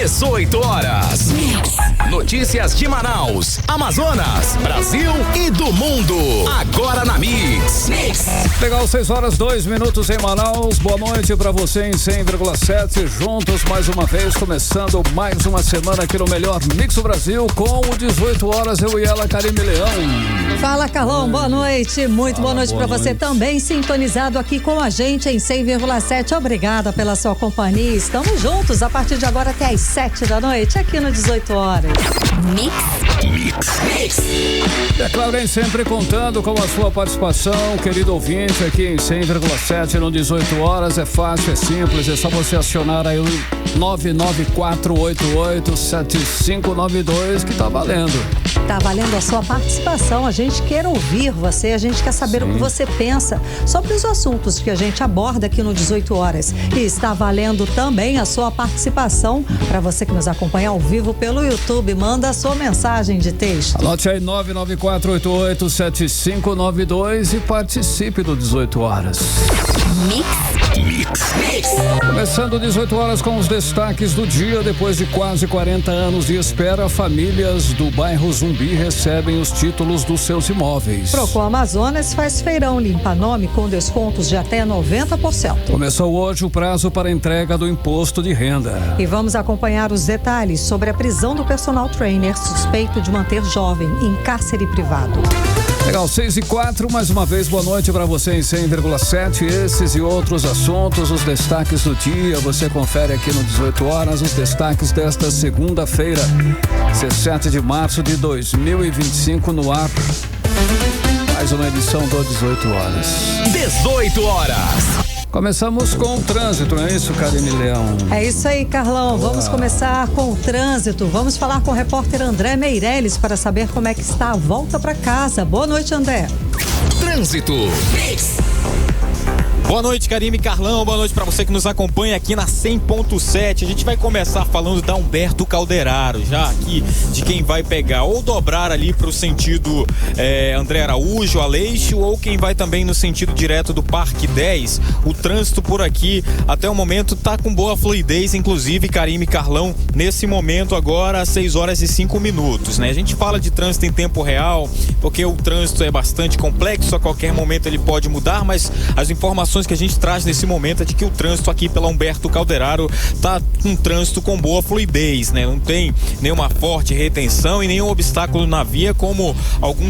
18 horas. Notícias de Manaus, Amazonas, Brasil e do mundo. Agora na Mix. Legal, 6h02 em Manaus. Boa noite pra você em 100,7. Juntos mais uma vez, começando mais uma semana aqui no melhor Mix do Brasil com o 18 horas. Eu e ela, Karime Leão. Fala, Carlão. Boa noite. Muito boa noite pra você também, sintonizado aqui com a gente em 100,7. Obrigada pela sua companhia. Estamos juntos a partir de agora até às 7 da noite, aqui no 18 horas. Mix. É claro, hein, sempre contando com a sua participação, querido ouvinte, aqui em 100,7 no 18 horas. É fácil, é simples, é só você acionar aí o 994887592 que tá valendo. Tá valendo a sua participação. A gente quer ouvir você, a gente quer saber o que você pensa sobre os assuntos que a gente aborda aqui no 18 horas. E está valendo também a sua participação para você que nos acompanha ao vivo pelo YouTube. Manda a sua mensagem de texto. Anote aí 994887592 e participe do 18 horas. Mix. Começando 18 horas com os destaques do dia. Depois de quase 40 anos de espera, famílias do bairro Zumbi recebem os títulos dos seus imóveis. Procon Amazonas faz feirão limpa-nome com descontos de até 90%. Começou hoje o prazo para entrega do imposto de renda. E vamos acompanhar os detalhes sobre a prisão do personal trainer suspeito de manter jovem em cárcere privado. Legal, 6h04, mais uma vez, boa noite para você em 100,7. Esses e outros assuntos, os destaques do dia, você confere aqui no 18 horas, os destaques desta segunda-feira, 17 de março de 2025, no ar. Mais uma edição do 18 horas. 18 horas. Começamos com o trânsito, não é isso, Karime Leão? É isso aí, Carlão. Vamos começar com o trânsito. Vamos falar com o repórter André Meirelles para saber como é que está a volta para casa. Boa noite, André. Trânsito. Boa noite, Karime, Carlão, boa noite pra você que nos acompanha aqui na 100.7. A gente vai começar falando da Humberto Calderaro, já aqui de quem vai pegar ou dobrar ali pro sentido André Araújo, Aleixo, ou quem vai também no sentido direto do Parque 10. O trânsito por aqui até o momento tá com boa fluidez, inclusive, Karime, Carlão, nesse momento agora, 6h05, né? A gente fala de trânsito em tempo real, porque o trânsito é bastante complexo, a qualquer momento ele pode mudar, mas as informações que a gente traz nesse momento é de que o trânsito aqui pela Humberto Calderaro tá com trânsito com boa fluidez, né? Não tem nenhuma forte retenção e nenhum obstáculo na via, como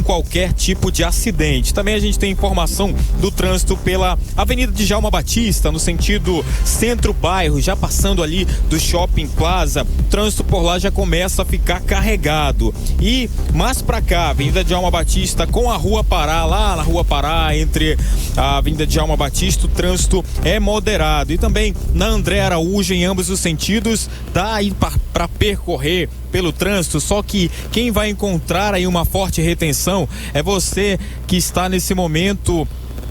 qualquer tipo de acidente. Também a gente tem informação do trânsito pela Avenida Djalma Batista, no sentido centro-bairro, já passando ali do Shopping Plaza. O trânsito por lá já começa a ficar carregado. E mais pra cá, Avenida Djalma Batista com a Rua Pará, lá na Rua Pará, entre a Avenida Djalma Batista, o trânsito é moderado. E também na André Araújo, em ambos os sentidos, dá aí para percorrer pelo trânsito, só que quem vai encontrar aí uma forte retenção é você que está nesse momento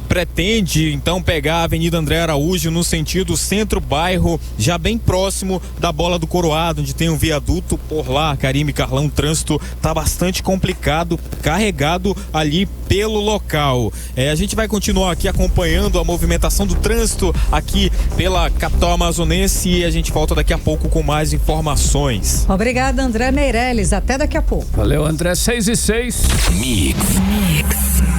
pretende então pegar a Avenida André Araújo no sentido centro-bairro, já bem próximo da Bola do Coroado, onde tem um viaduto por lá. Karime, Carlão, o trânsito tá bastante complicado, carregado ali pelo local. A gente vai continuar aqui acompanhando a movimentação do trânsito aqui pela capital amazonense e a gente volta daqui a pouco com mais informações. Obrigada, André Meirelles. Até daqui a pouco. Valeu, André. 6h06. Mix.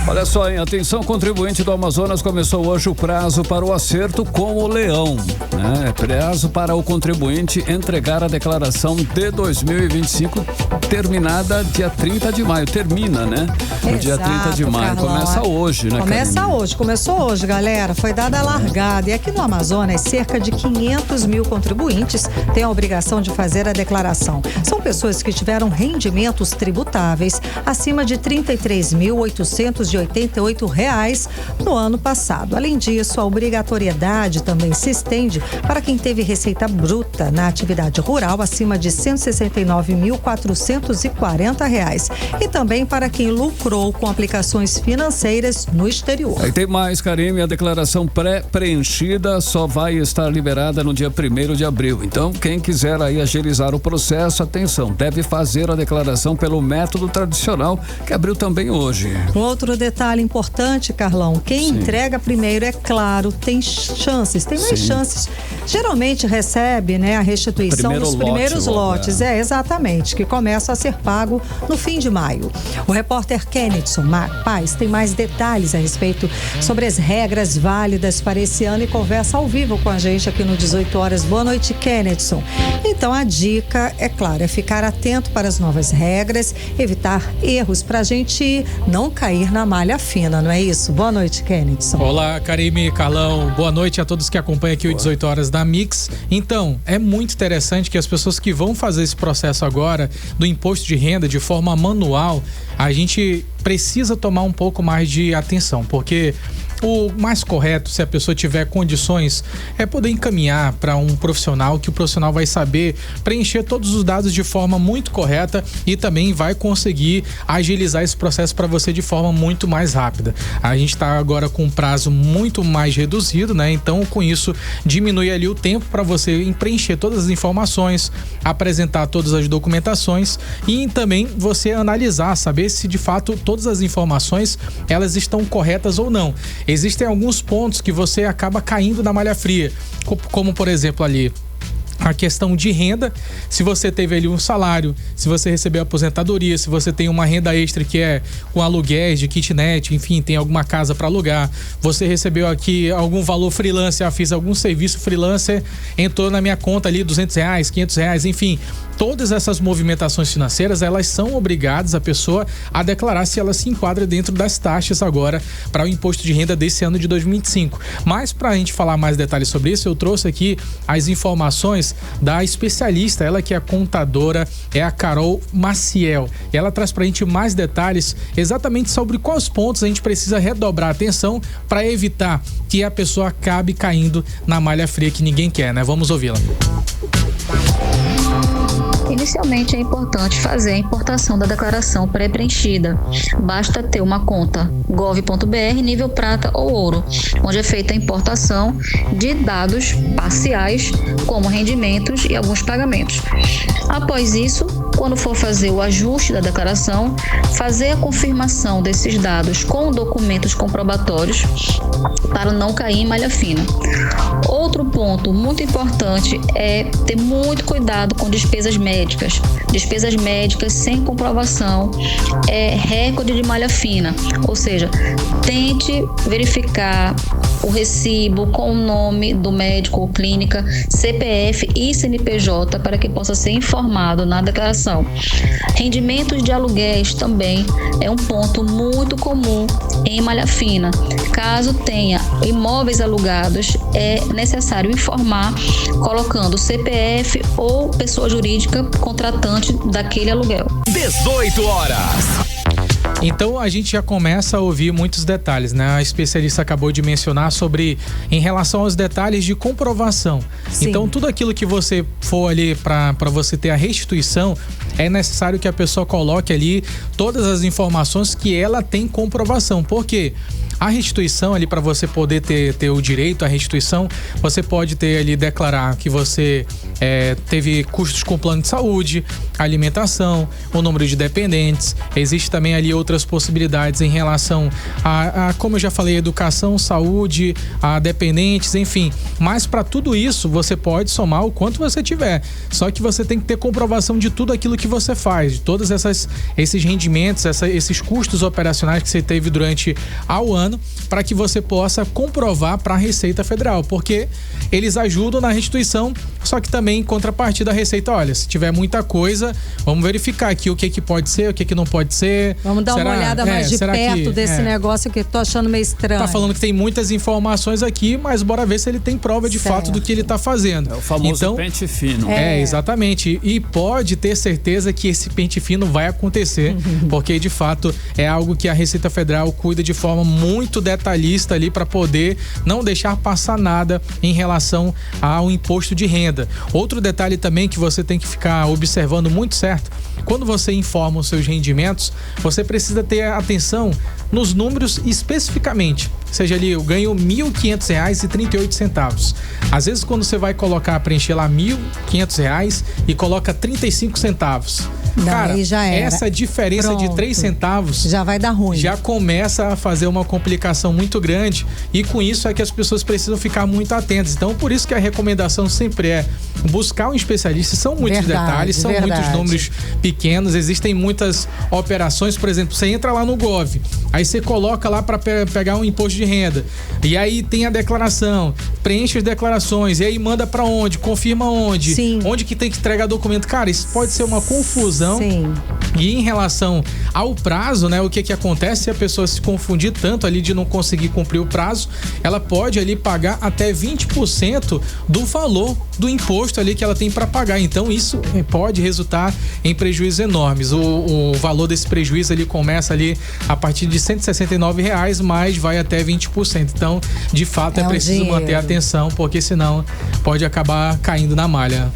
Olha só, hein? Atenção, contribuinte do Amazonas, começou hoje o prazo para o acerto com o Leão, né? Prazo para o contribuinte entregar a declaração de 2025 terminada dia 30 de maio. Termina, né? No dia 30 de maio. Carlão, começa hoje, né, Começou hoje, galera. Foi dada a largada. E aqui no Amazonas, cerca de 500 mil contribuintes têm a obrigação de fazer a declaração. São pessoas que tiveram rendimentos tributáveis acima de R$ 33.888 no ano passado. Além disso, a obrigatoriedade também se estende para quem teve receita bruta na atividade rural acima de R$ 169.440 e também para quem lucrou com aplicações financeiras no exterior. Aí tem mais, Karime, a declaração pré-preenchida só vai estar liberada no dia 1º de abril. Então, quem quiser aí agilizar o processo, atenção, deve fazer a declaração pelo método tradicional, que abriu também hoje. Um outro detalhe importante, Carlão, quem Quem entrega primeiro, é claro, tem chances, tem mais chances. Geralmente recebe, né, a restituição nos primeiros lotes. Exatamente, que começa a ser pago no fim de maio. O repórter Kennedson Paz tem mais detalhes a respeito sobre as regras válidas para esse ano e conversa ao vivo com a gente aqui no 18 horas. Boa noite, Kennedson. Então, a dica, é claro, é ficar atento para as novas regras, evitar erros para a gente não cair na malha fina, não é isso? Boa noite, Kennedson. Olá, Karime e Carlão. Boa noite a todos que acompanham aqui o 18 horas da Mix. Então, é muito interessante que as pessoas que vão fazer esse processo agora do imposto de renda de forma manual, a gente precisa tomar um pouco mais de atenção, porque o mais correto, se a pessoa tiver condições, é poder encaminhar para um profissional, que o profissional vai saber preencher todos os dados de forma muito correta e também vai conseguir agilizar esse processo para você de forma muito mais rápida. A gente está agora com um prazo muito mais reduzido, né? Então, com isso, diminui ali o tempo para você preencher todas as informações, apresentar todas as documentações e também você analisar, saber se de fato todas as informações elas estão corretas ou não. Existem alguns pontos que você acaba caindo na malha fria, como por exemplo ali a questão de renda, se você teve ali um salário, se você recebeu aposentadoria, se você tem uma renda extra que é com aluguéis de kitnet, enfim, tem alguma casa para alugar, você recebeu aqui algum valor freelancer, fiz algum serviço freelancer, entrou na minha conta ali R$200, R$500, enfim, todas essas movimentações financeiras, elas são obrigadas a pessoa a declarar se ela se enquadra dentro das taxas agora para o imposto de renda desse ano de 2025. Mas para a gente falar mais detalhes sobre isso, eu trouxe aqui as informações da especialista, ela que é a contadora, é a Carol Maciel. E ela traz pra gente mais detalhes exatamente sobre quais pontos a gente precisa redobrar a atenção para evitar que a pessoa acabe caindo na malha fria que ninguém quer, né? Vamos ouvi-la. Inicialmente é importante fazer a importação da declaração pré-preenchida. Basta ter uma conta gov.br nível prata ou ouro, onde é feita a importação de dados parciais, como rendimentos e alguns pagamentos. Após isso, quando for fazer o ajuste da declaração, fazer a confirmação desses dados com documentos comprobatórios para não cair em malha fina. Outro ponto muito importante é ter muito cuidado com despesas médicas. Despesas médicas sem comprovação é recorde de malha fina, ou seja, tente verificar o recibo com o nome do médico ou clínica, CPF e CNPJ para que possa ser informado na declaração. Rendimentos de aluguéis também é um ponto muito comum em malha fina. Caso tenha imóveis alugados, é necessário informar colocando CPF ou pessoa jurídica contratante daquele aluguel. 18 horas. Então a gente já começa a ouvir muitos detalhes, né? A especialista acabou de mencionar sobre em relação aos detalhes de comprovação. Sim. Então tudo aquilo que você for ali para você ter a restituição, é necessário que a pessoa coloque ali todas as informações que ela tem comprovação. Por quê? A restituição ali, para você poder ter o direito à restituição, você pode ter ali, declarar que você teve custos com plano de saúde, alimentação, o número de dependentes. Existe também ali outras possibilidades em relação a como eu já falei, educação, saúde, a dependentes, enfim. Mas para tudo isso, você pode somar o quanto você tiver. Só que você tem que ter comprovação de tudo aquilo que você faz, de todos esses rendimentos, esses custos operacionais que você teve durante ao ano, para que você possa comprovar para a Receita Federal, porque eles ajudam na restituição, só que também em contrapartida a Receita, olha, se tiver muita coisa, vamos verificar aqui o que pode ser, o que não pode ser. Vamos dar uma olhada mais de perto desse negócio que tô achando meio estranho. Tá falando que tem muitas informações aqui, mas bora ver se ele tem prova de fato do que ele tá fazendo. É o famoso pente fino. Exatamente. E pode ter certeza que esse pente fino vai acontecer, porque de fato é algo que a Receita Federal cuida de forma muito detalhista ali para poder não deixar passar nada em relação ao imposto de renda. Outro detalhe também que você tem que ficar observando muito certo, quando você informa os seus rendimentos, você precisa ter atenção nos números especificamente. Seja ali, eu ganho R$1.500,38. Às vezes quando você vai preencher lá R$1.500 e coloca 35 centavos. Não, Cara, aí já era. essa diferença de 3 centavos já vai dar ruim. Já começa a fazer uma complicação muito grande, e com isso é que as pessoas precisam ficar muito atentas. Então, por isso que a recomendação sempre é buscar um especialista. São muitos detalhes, são muitos números pequenos, existem muitas operações. Por exemplo, você entra lá no Gov, aí você coloca lá para pegar um imposto de renda, e aí tem a declaração, preenche as declarações, e aí manda para onde, confirma onde, onde que tem que entregar documento. Cara, isso pode ser uma confusão. Sim. E em relação ao prazo, né, o que acontece se a pessoa se confundir tanto ali de não conseguir cumprir o prazo, ela pode ali pagar até 20% do valor do imposto ali que ela tem para pagar. Então isso pode resultar em prejuízos enormes. O valor desse prejuízo ali começa ali a partir de R$169, mas vai até 20%. Então, de fato, é preciso manter a atenção, porque senão pode acabar caindo na malha.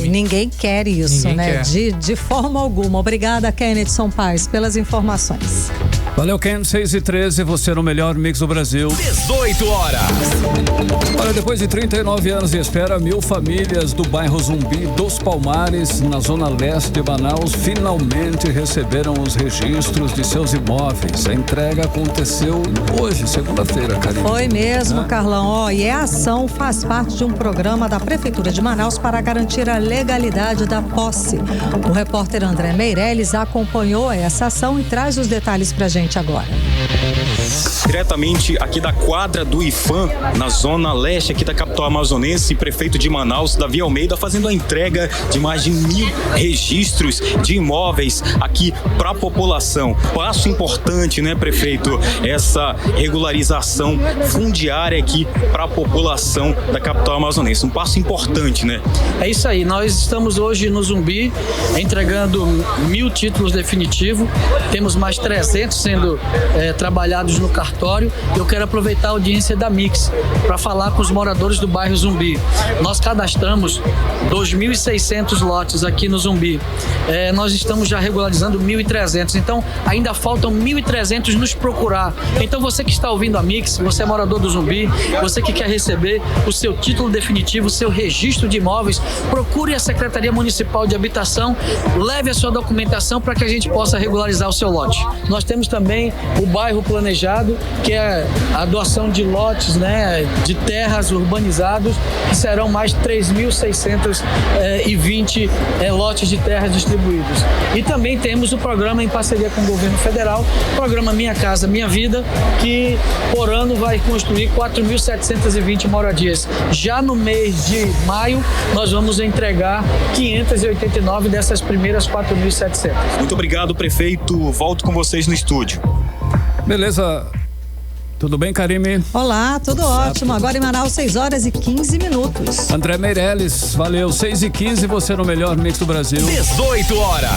Ninguém quer isso, né? De forma alguma. Obrigada, Kennedson Paes, pelas informações. Valeu, Ken. 6h13, você no melhor mix do Brasil. 18 horas. Olha, depois de 39 anos de espera, 1000 famílias do bairro Zumbi dos Palmares, na zona leste de Manaus, finalmente receberam os registros de seus imóveis. A entrega aconteceu hoje, segunda-feira, Karine. Foi mesmo, Carlão. E a ação faz parte de um programa da Prefeitura de Manaus para garantir a legalidade da posse. O repórter André Meirelles acompanhou essa ação e traz os detalhes pra gente agora. Diretamente aqui da quadra do IFAM, na zona leste aqui da capital amazonense, prefeito de Manaus, Davi Almeida, fazendo a entrega de mais de 1000 registros de imóveis aqui para a população. Passo importante, né, prefeito? Essa regularização fundiária aqui para a população da capital amazonense. Um passo importante, né? É isso aí. Nós estamos hoje no Zumbi entregando 1000 títulos definitivos. Temos mais 300 sendo trabalhados no cartório. Eu quero aproveitar a audiência da Mix para falar com os moradores do bairro Zumbi. Nós cadastramos 2.600 lotes aqui no Zumbi. Nós estamos já regularizando 1.300. Então, ainda faltam 1.300 nos procurar. Então, você que está ouvindo a Mix, você é morador do Zumbi, você que quer receber o seu título definitivo, o seu registro de imóveis, procure a Secretaria Municipal de Habitação, leve a sua documentação para que a gente possa regularizar o seu lote. Nós temos também o bairro planejado, que é a doação de lotes, né, de terras urbanizados, que serão mais 3.620 lotes de terras distribuídos. E também temos o programa em parceria com o governo federal, o programa Minha Casa Minha Vida, que por ano vai construir 4.720 moradias. Já no mês de maio, nós vamos entregar 589 dessas primeiras 4.700. Muito obrigado, prefeito. Volto com vocês no estúdio. Beleza. Tudo bem, Karime? Olá, tudo ótimo. Agora em Manaus, 6h15. André Meirelles, valeu. 6h15, você no melhor mix do Brasil. 18 horas.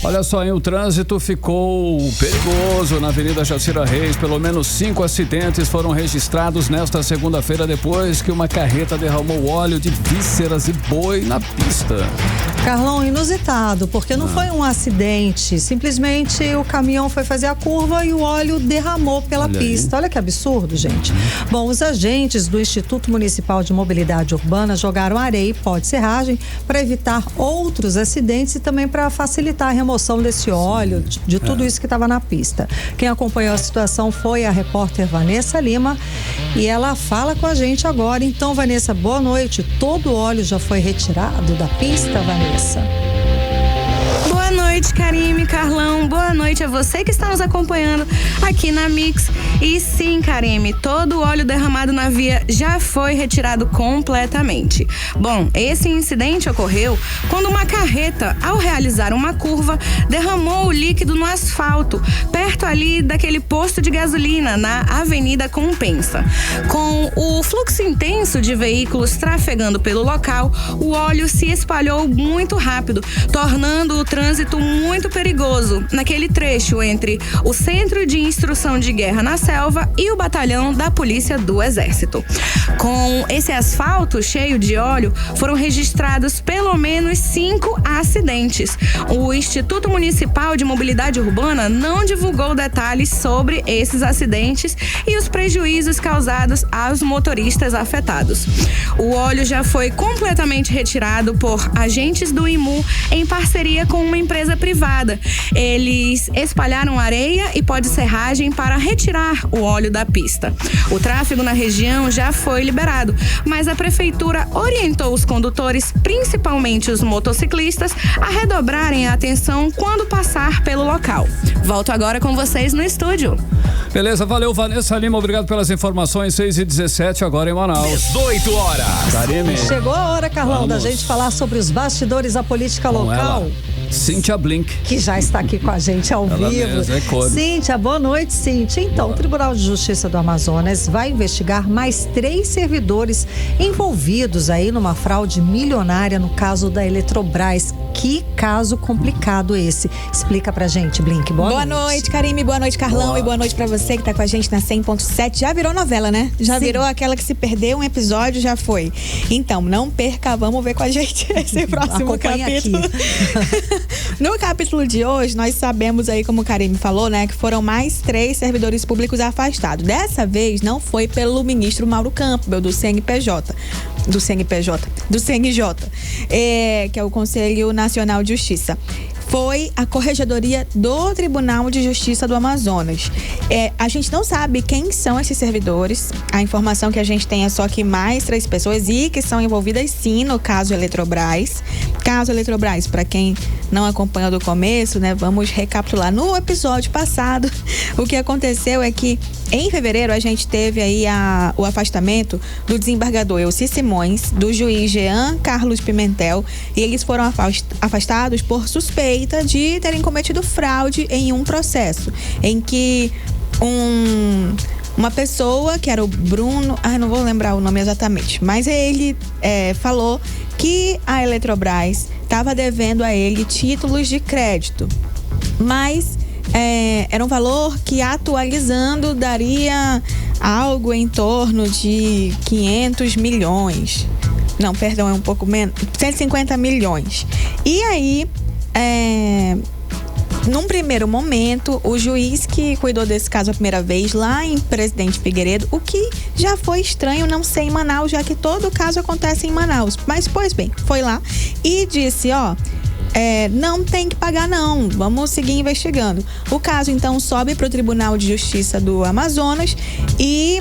Olha só, hein, o trânsito ficou perigoso na Avenida Jacira Reis. Pelo menos 5 acidentes foram registrados nesta segunda-feira, depois que uma carreta derramou óleo de vísceras e boi na pista. Carlão, inusitado, porque não foi um acidente. Simplesmente o caminhão foi fazer a curva e o óleo derramou pela pista. Olha que absurdo, gente. Bom, os agentes do Instituto Municipal de Mobilidade Urbana jogaram areia e pó de serragem para evitar outros acidentes e também para facilitar a remoção desse óleo, de tudo isso que estava na pista. Quem acompanhou a situação foi a repórter Vanessa Lima e ela fala com a gente agora. Então, Vanessa, boa noite. Todo o óleo já foi retirado da pista, Vanessa? Boa noite, Karime, Carlão. Boa noite a você que está nos acompanhando aqui na Mix. E sim, Karime, todo o óleo derramado na via já foi retirado completamente. Bom, esse incidente ocorreu quando uma carreta, ao realizar uma curva, derramou o líquido no asfalto, perto ali daquele posto de gasolina na Avenida Compensa. Com o fluxo intenso de veículos trafegando pelo local, o óleo se espalhou muito rápido, tornando o trânsito muito perigoso naquele trecho entre o Centro de Instrução de Guerra na Selva e o batalhão da Polícia do Exército. Com esse asfalto cheio de óleo, foram registrados pelo menos 5 acidentes. O Instituto Municipal de Mobilidade Urbana não divulgou detalhes sobre esses acidentes e os prejuízos causados aos motoristas afetados. O óleo já foi completamente retirado por agentes do IMU em parceria com uma empresa empresa privada. Eles espalharam areia e pó de serragem para retirar o óleo da pista. O tráfego na região já foi liberado, mas a prefeitura orientou os condutores, principalmente os motociclistas, a redobrarem a atenção quando passar pelo local. Volto agora com vocês no estúdio. Beleza, valeu, Vanessa Lima, obrigado pelas informações. 6h17 agora em Manaus. 18 horas. Karime. Chegou a hora, Carlão, da gente falar sobre os bastidores da política local. Cíntia Blink. Que já está aqui com a gente ao Ela vivo. mesma, é cor. Cíntia, boa noite, Cíntia. Então, o Tribunal de Justiça do Amazonas vai investigar mais 3 servidores envolvidos aí numa fraude milionária no caso da Eletrobras. Que caso complicado esse. Explica pra gente, Blink. Boa noite, Karime. Boa noite, Carlão. E boa noite pra você que tá com a gente na 100.7. Já virou novela, né? Já Sim. virou aquela que se perdeu um episódio, já foi. Então, não perca, vamos ver com a gente esse próximo capítulo. No capítulo de hoje, nós sabemos aí, como o Karime falou, né, que foram mais 3 servidores públicos afastados. Dessa vez, não foi pelo ministro Mauro Campbell, do CNJ, que é o Conselho Nacional de Justiça. Foi a Corregedoria do Tribunal de Justiça do Amazonas. A gente não sabe quem são esses servidores. A informação que a gente tem é só que mais 3 pessoas e que são envolvidas sim no caso Eletrobras. Caso Eletrobras, para quem não acompanhou do começo, né, vamos recapitular. No episódio passado, o que aconteceu é que em fevereiro a gente teve aí o afastamento do desembargador Elci Simões, do juiz Jean Carlos Pimentel, e eles foram afastados por suspeita de terem cometido fraude em um processo em que uma pessoa, que era o Bruno, não vou lembrar o nome exatamente, mas ele falou que a Eletrobras estava devendo a ele títulos de crédito, mas era um valor que, atualizando, daria algo em torno de 500 milhões. Não, perdão, é um pouco menos, 150 milhões. E aí, num primeiro momento, o juiz que cuidou desse caso a primeira vez, lá em Presidente Figueiredo, o que já foi estranho não ser em Manaus, já que todo o caso acontece em Manaus. Mas, pois bem, foi lá e disse, não tem que pagar não, vamos seguir investigando. O caso então sobe para o Tribunal de Justiça do Amazonas e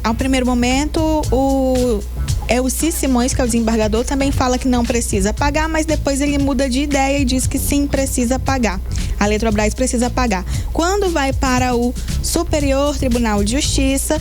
ao primeiro momento o Elci Simões, que é o desembargador, também fala que não precisa pagar, mas depois ele muda de ideia e diz que sim, precisa pagar. A Eletrobras precisa pagar. Quando vai para o Superior Tribunal de Justiça,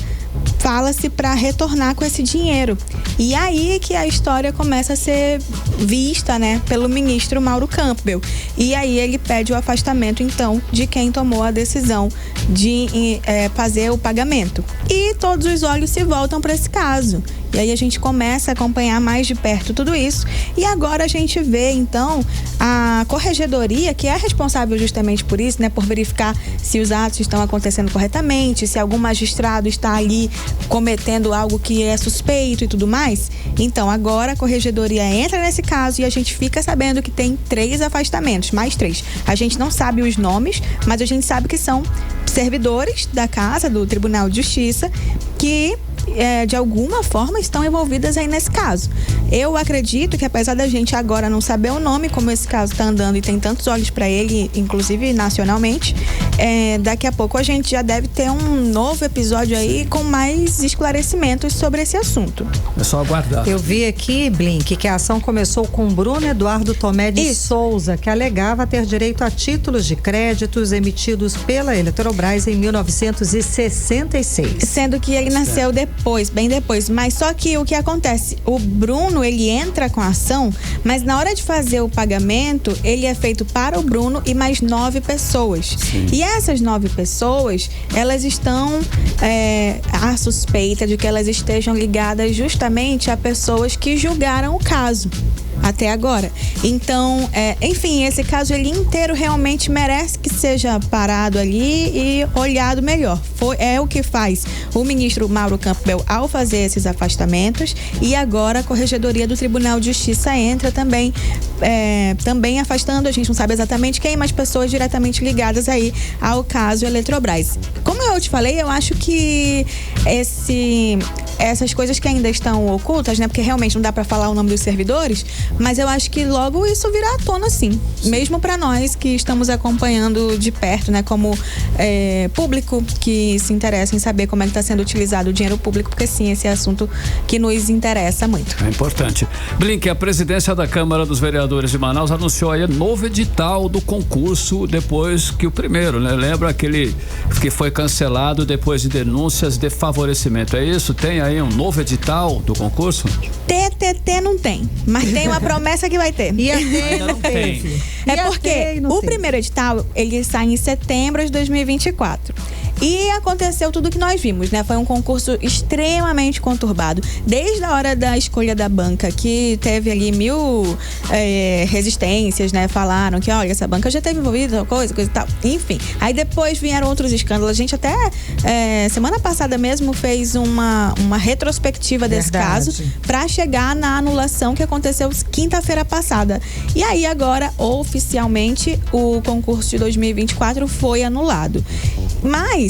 fala-se para retornar com esse dinheiro. E aí que a história começa a ser vista, né, pelo ministro Mauro Campbell. E aí ele pede o afastamento, então, de quem tomou a decisão de fazer o pagamento. E todos os olhos se voltam para esse caso. E aí a gente começa a acompanhar mais de perto tudo isso. E agora a gente vê, então, a Corregedoria, que é responsável justamente por isso, né, por verificar se os atos estão acontecendo corretamente, se algum magistrado está ali cometendo algo que é suspeito e tudo mais. Então, agora a Corregedoria entra nesse caso e a gente fica sabendo que tem 3 afastamentos, mais 3. A gente não sabe os nomes, mas a gente sabe que são servidores da casa, do Tribunal de Justiça, que de alguma forma estão envolvidas aí nesse caso. Eu acredito que, apesar da gente agora não saber o nome, como esse caso está andando e tem tantos olhos para ele, inclusive nacionalmente, daqui a pouco a gente já deve ter um novo episódio aí com mais esclarecimentos sobre esse assunto. É só aguardar. Eu vi aqui, Blink, que a ação começou com Bruno Eduardo Tomé de Souza, que alegava ter direito a títulos de créditos emitidos pela Eletrobras em 1966. Sendo que ele nasceu bem depois. Mas só que o que acontece? O Bruno, ele entra com a ação, mas na hora de fazer o pagamento, ele é feito para o Bruno e mais 9 pessoas. Sim. E essas 9 pessoas, elas estão à suspeita de que elas estejam ligadas justamente a pessoas que julgaram o caso até agora. Então, enfim, esse caso ele inteiro realmente merece que seja parado ali e olhado melhor. É o que faz o ministro Mauro Campbell ao fazer esses afastamentos, e agora a Corregedoria do Tribunal de Justiça entra também afastando, a gente não sabe exatamente quem, mas pessoas diretamente ligadas aí ao caso Eletrobras. Como eu te falei, eu acho que essas coisas que ainda estão ocultas, né? Porque realmente não dá para falar o nome dos servidores, mas eu acho que logo isso virá à tona, sim. Mesmo para nós que estamos acompanhando de perto, né? Como público que se interessa em saber como é que está sendo utilizado o dinheiro público, porque sim, esse é assunto que nos interessa muito. É importante. Blink, a presidência da Câmara dos Vereadores de Manaus anunciou aí novo edital do concurso depois que o primeiro, né? Lembra aquele que foi cancelado depois de denúncias de favorecimento, é isso? Tem aí um novo edital do concurso? TTT não tem, mas tem uma promessa que vai ter. Ia ter, não teve. É porque o primeiro edital, ele sai em setembro de 2024. E aconteceu tudo que nós vimos, né? Foi um concurso extremamente conturbado. Desde a hora da escolha da banca, que teve ali 1000 resistências, né? Falaram que, olha, essa banca já teve envolvida, coisa e tal. Enfim, aí depois vieram outros escândalos. A gente até, semana passada mesmo, fez uma retrospectiva desse caso para chegar na anulação que aconteceu quinta-feira passada. E aí agora, oficialmente, o concurso de 2024 foi anulado. Mas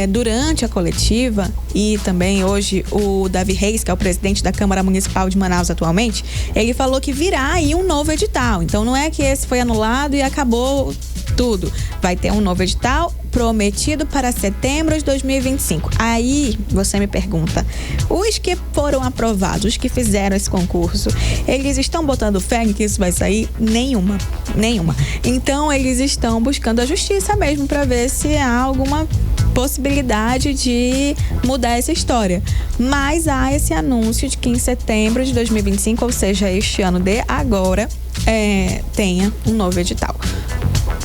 durante a coletiva e também hoje o Davi Reis, que é o presidente da Câmara Municipal de Manaus atualmente, ele falou que virá aí um novo edital. Então não é que esse foi anulado e acabou tudo. Vai ter um novo edital prometido para setembro de 2025. Aí você me pergunta, os que foram aprovados, os que fizeram esse concurso, eles estão botando fé em que isso vai sair? Nenhuma. Então eles estão buscando a justiça mesmo para ver se há alguma possibilidade de mudar essa história. Mas há esse anúncio de que em setembro de 2025, ou seja, este ano de agora, tenha um novo edital.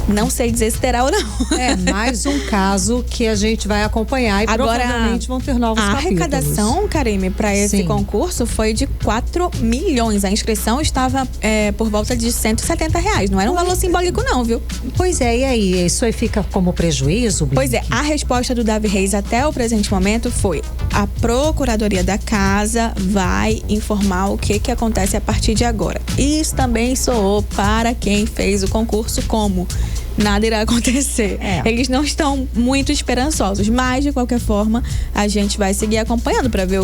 Não sei dizer se terá ou não. É mais um caso que a gente vai acompanhar e agora, provavelmente vão ter novos capítulos. A arrecadação, Karime, para esse concurso foi de 4 milhões. A inscrição estava por volta de R$170. Não era um valor simbólico não, viu? Pois é, e aí? Isso aí fica como prejuízo? Blink? Pois é, a resposta do Davi Reis até o presente momento foi: a Procuradoria da Casa vai informar o que acontece a partir de agora. Isso também soou para quem fez o concurso como nada irá acontecer. Eles não estão muito esperançosos, mas de qualquer forma a gente vai seguir acompanhando para ver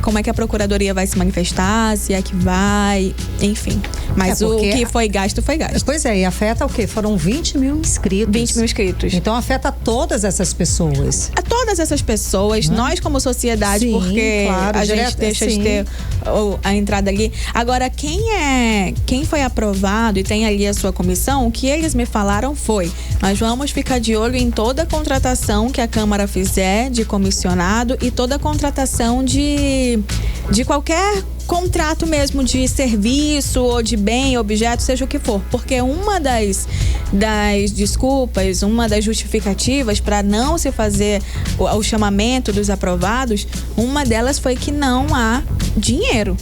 como é que a Procuradoria vai se manifestar, se é que vai, enfim. Mas o que foi gasto, foi gasto. Pois é, e afeta o quê? Foram 20 mil inscritos. 20 mil inscritos. Então afeta todas essas pessoas. A todas essas pessoas, nós como sociedade, porque claro, a gente deixa de ter a entrada ali. Agora, quem foi aprovado e tem ali a sua comissão, o que eles me falaram foi: nós vamos ficar de olho em toda a contratação que a Câmara fizer de comissionado e toda a contratação de qualquer contrato mesmo de serviço ou de bem, objeto, seja o que for. Porque uma das desculpas, uma das justificativas para não se fazer o chamamento dos aprovados, uma delas foi que não há dinheiro.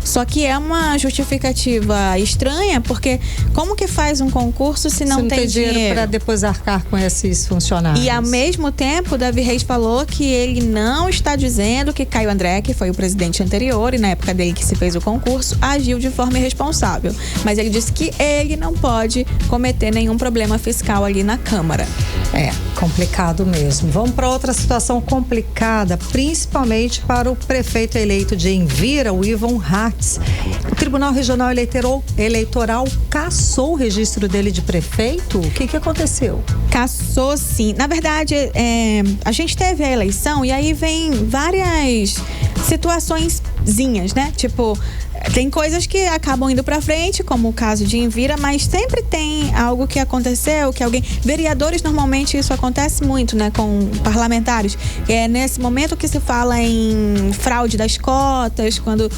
Só que é uma justificativa estranha, porque como que faz um concurso se não tem dinheiro para depois arcar com esses funcionários? E ao mesmo tempo, o Davi Reis falou que ele não está dizendo que Caio André, que foi o presidente anterior e na época dele que se fez o concurso, agiu de forma irresponsável. Mas ele disse que ele não pode cometer nenhum problema fiscal ali na Câmara. É complicado mesmo. Vamos para outra situação complicada, principalmente para o prefeito eleito de Envira, o Ivon Hatz. O Tribunal Regional Eleitoral cassou o registro dele de prefeito? O que aconteceu? Cassou, sim. Na verdade, a gente teve a eleição e aí vem várias situaçõezinhas, né? Tipo, tem coisas que acabam indo pra frente, como o caso de Envira, mas sempre tem algo que aconteceu, que alguém... Vereadores, normalmente, isso acontece muito, né? Com parlamentares. É nesse momento que se fala em fraude das cotas, quando,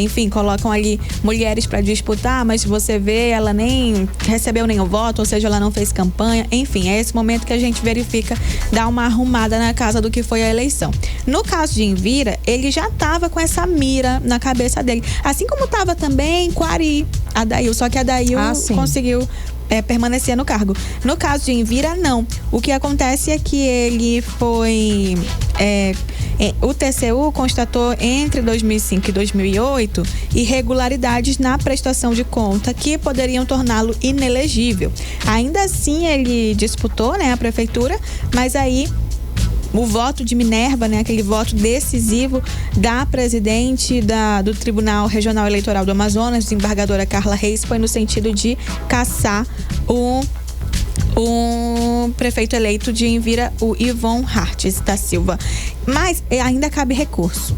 enfim, colocam ali mulheres pra disputar, mas você vê, ela nem recebeu nenhum voto, ou seja, ela não fez campanha. Enfim, é esse momento que a gente verifica, dá uma arrumada na casa do que foi a eleição. No caso de Envira, ele já tava com essa mira na cabeça dele. Assim como estava também com a Adail, só que a Adail conseguiu permanecer no cargo. No caso de Envira, não. O que acontece é que ele foi... o TCU constatou entre 2005 e 2008 irregularidades na prestação de conta que poderiam torná-lo inelegível. Ainda assim, ele disputou, né, a prefeitura, mas aí o voto de Minerva, né, aquele voto decisivo da presidente do Tribunal Regional Eleitoral do Amazonas, desembargadora Carla Reis, foi no sentido de cassar o prefeito eleito de Envira, o Ivon Hartes da Silva. Mas ainda cabe recurso,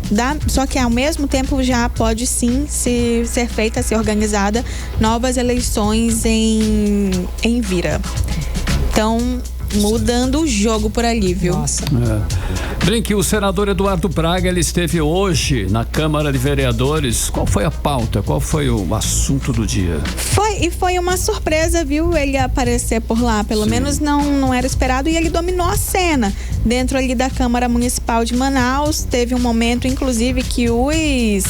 só que ao mesmo tempo já pode sim ser feita, ser organizada novas eleições em Envira. Então, mudando o jogo por ali, viu? Nossa. Brinque, o senador Eduardo Braga, ele esteve hoje na Câmara de Vereadores. Qual foi a pauta? Qual foi o assunto do dia? Foi uma surpresa, viu? Ele aparecer por lá. Pelo menos não era esperado, e ele dominou a cena. Dentro ali da Câmara Municipal de Manaus, teve um momento, inclusive, que os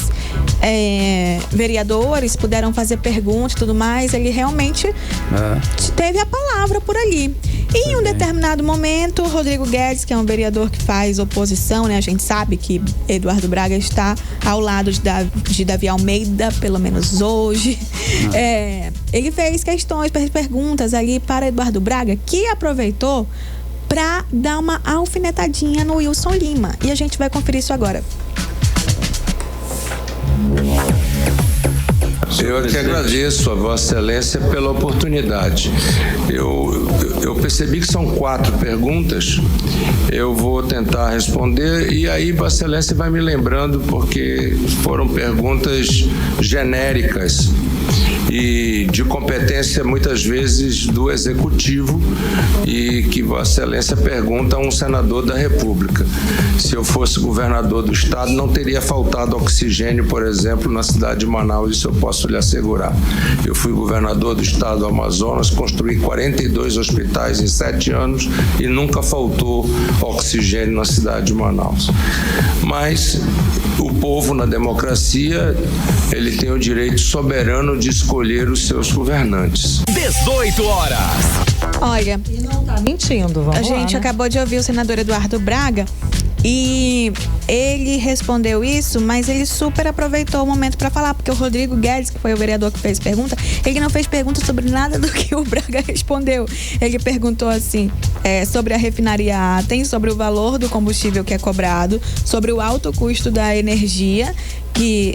vereadores puderam fazer perguntas e tudo mais. Ele realmente teve a palavra por ali. E em um determinado momento, o Rodrigo Guedes, que é um vereador que faz oposição, né? A gente sabe que Eduardo Braga está ao lado de Davi Almeida, pelo menos hoje. Ele fez perguntas ali para Eduardo Braga, que aproveitou para dar uma alfinetadinha no Wilson Lima. E a gente vai conferir isso agora. Eu que agradeço a Vossa Excelência pela oportunidade. Eu percebi que são 4 perguntas. Eu vou tentar responder e aí Vossa Excelência vai me lembrando, porque foram perguntas genéricas e de competência muitas vezes do Executivo, e que Vossa Excelência pergunta a um senador da República. Se eu fosse governador do estado, não teria faltado oxigênio, por exemplo, na cidade de Manaus, isso eu posso lhe assegurar. Eu fui governador do estado do Amazonas, construí 42 hospitais em 7 anos e nunca faltou oxigênio na cidade de Manaus. Mas o povo, na democracia, ele tem o direito soberano de escolher os seus governantes. 18 horas. Olha, e não tá mentindo, vamos lá, a gente acabou de ouvir o senador Eduardo Braga e ele respondeu isso, mas ele super aproveitou o momento para falar, porque o Rodrigo Guedes, que foi o vereador que fez pergunta, ele não fez pergunta sobre nada do que o Braga respondeu. Ele perguntou assim, sobre a refinaria Atem, sobre o valor do combustível que é cobrado, sobre o alto custo da energia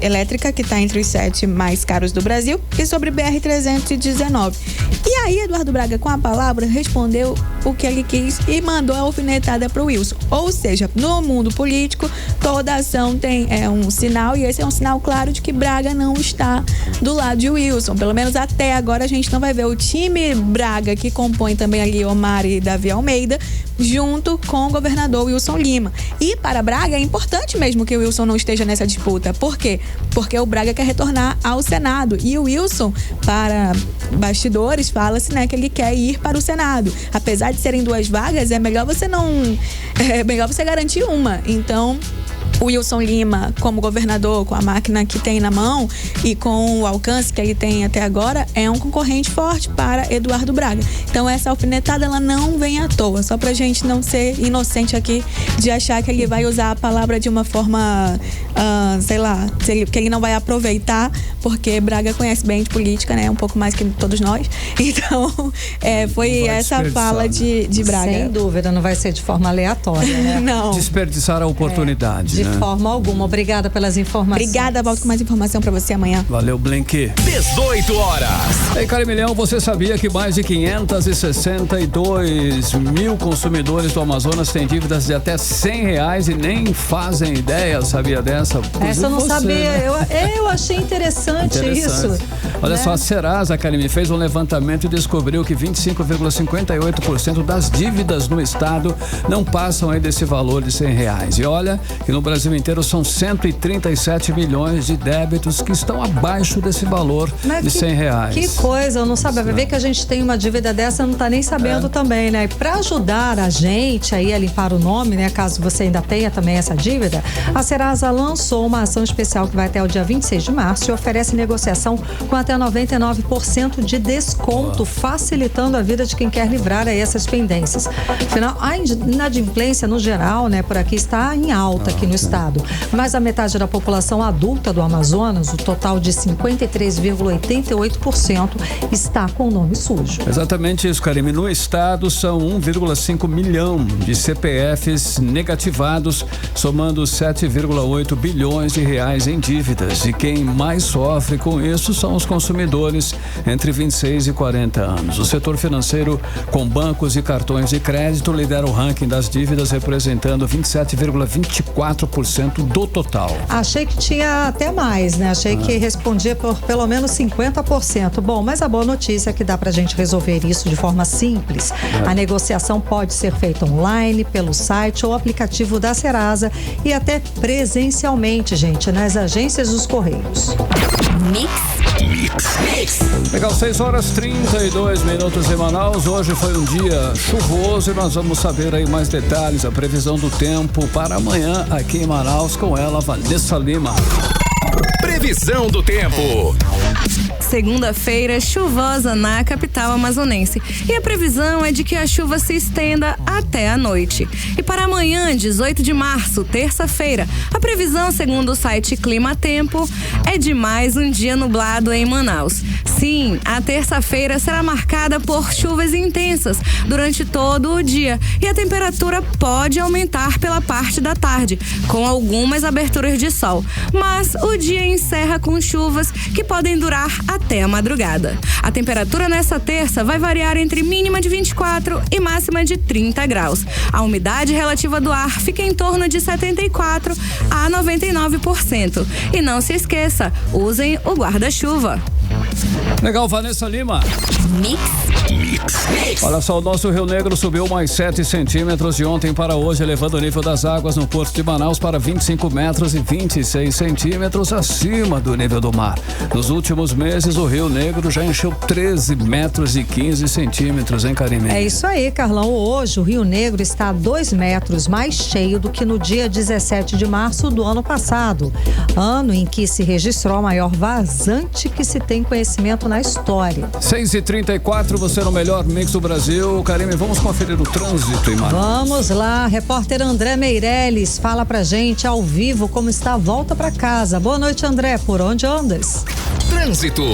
elétrica, que está entre os 7 mais caros do Brasil, e sobre BR-319. E aí, Eduardo Braga, com a palavra, respondeu o que ele quis e mandou a alfinetada para o Wilson. Ou seja, no mundo político, toda ação tem um sinal, e esse é um sinal claro de que Braga não está do lado de Wilson. Pelo menos até agora a gente não vai ver o time Braga, que compõe também ali Omar e Davi Almeida, junto com o governador Wilson Lima. E para Braga é importante mesmo que o Wilson não esteja nessa disputa. Por quê? Porque o Braga quer retornar ao Senado. E o Wilson, para bastidores, fala-se, né, que ele quer ir para o Senado. Apesar de serem 2 vagas, é melhor você garantir uma. Então, o Wilson Lima, como governador, com a máquina que tem na mão e com o alcance que ele tem até agora, é um concorrente forte para Eduardo Braga. Então, essa alfinetada, ela não vem à toa, só pra gente não ser inocente aqui de achar que ele vai usar a palavra de uma forma, que ele não vai aproveitar, porque Braga conhece bem de política, né? Um pouco mais que todos nós. Então, foi essa fala de Braga. Sem dúvida, não vai ser de forma aleatória, né? Não. Desperdiçar a oportunidade, de forma alguma. Obrigada pelas informações. Obrigada, volto com mais informação pra você amanhã. Valeu, Blink. 18 horas. Ei, Carimilhão, você sabia que mais de 562 mil consumidores do Amazonas têm dívidas de até R$100 e nem fazem ideia, sabia dessa? Essa eu não sabia. Né? Eu achei interessante isso. Olha só, a Serasa, Karime, fez um levantamento e descobriu que 25,58% das dívidas no estado não passam aí desse valor de R$100. E olha que no Brasil inteiro são 137 milhões de débitos que estão abaixo desse valor de R$100. Que coisa, eu não sabia. Vai ver que a gente tem uma dívida dessa, não tá nem sabendo também, né? E pra ajudar a gente aí a limpar o nome, né? Caso você ainda tenha também essa dívida, a Serasa lançou uma ação especial que vai até o dia 26 de março e oferece negociação com até 99% de desconto, facilitando a vida de quem quer livrar aí essas pendências. Afinal, a inadimplência no geral, né, por aqui está em alta aqui no estado. Mais da metade da população adulta do Amazonas, o total de 53,88%, está com o nome sujo. Exatamente isso, Karime. No estado são 1,5 milhão de CPFs negativados, somando 7,8 bilhões de reais em dívidas. E quem mais sofre com isso são os consumidores entre 26 e 40 anos. O setor financeiro, com bancos e cartões de crédito, lidera o ranking das dívidas, representando 27,24% do total. Achei que tinha até mais, né? Achei que respondia por pelo menos 50%. Bom, mas a boa notícia é que dá pra gente resolver isso de forma simples. A negociação pode ser feita online, pelo site ou aplicativo da Serasa e até presencialmente, gente, nas agências dos Correios. Mix. Legal, 6h32 em Manaus. Hoje foi um dia chuvoso e nós vamos saber aí mais detalhes, a previsão do tempo para amanhã aqui em Manaus com ela, Vanessa Lima. Previsão do tempo. Segunda-feira chuvosa na capital amazonense. E a previsão é de que a chuva se estenda até a noite. E para amanhã, 18 de março, terça-feira, a previsão, segundo o site Clima Tempo, é de mais um dia nublado em Manaus. Sim, a terça-feira será marcada por chuvas intensas durante todo o dia. E a temperatura pode aumentar pela parte da tarde, com algumas aberturas de sol. Mas o dia encerra com chuvas que podem durar até a madrugada. A temperatura nessa terça vai variar entre mínima de 24 e máxima de 30 graus. A umidade relativa do ar fica em torno de 74 a 99%. E não se esqueça, usem o guarda-chuva. Legal, Vanessa Lima. Mix. Olha só, o nosso Rio Negro subiu mais 7 centímetros de ontem para hoje, elevando o nível das águas no Porto de Manaus para 25 metros e 26 centímetros acima do nível do mar. Nos últimos meses, o Rio Negro já encheu 13 metros e 15 centímetros, hein, Karine? É isso aí, Carlão. Hoje, o Rio Negro está a 2 metros mais cheio do que no dia 17 de março do ano passado, ano em que se registrou a maior vazante que se tem conhecimento na história. 6h34, você no melhor mix do Brasil. Karime, vamos conferir o trânsito, hein, Mara? Vamos lá, repórter André Meirelles fala pra gente ao vivo como está a volta pra casa. Boa noite, André, por onde andas? Trânsito.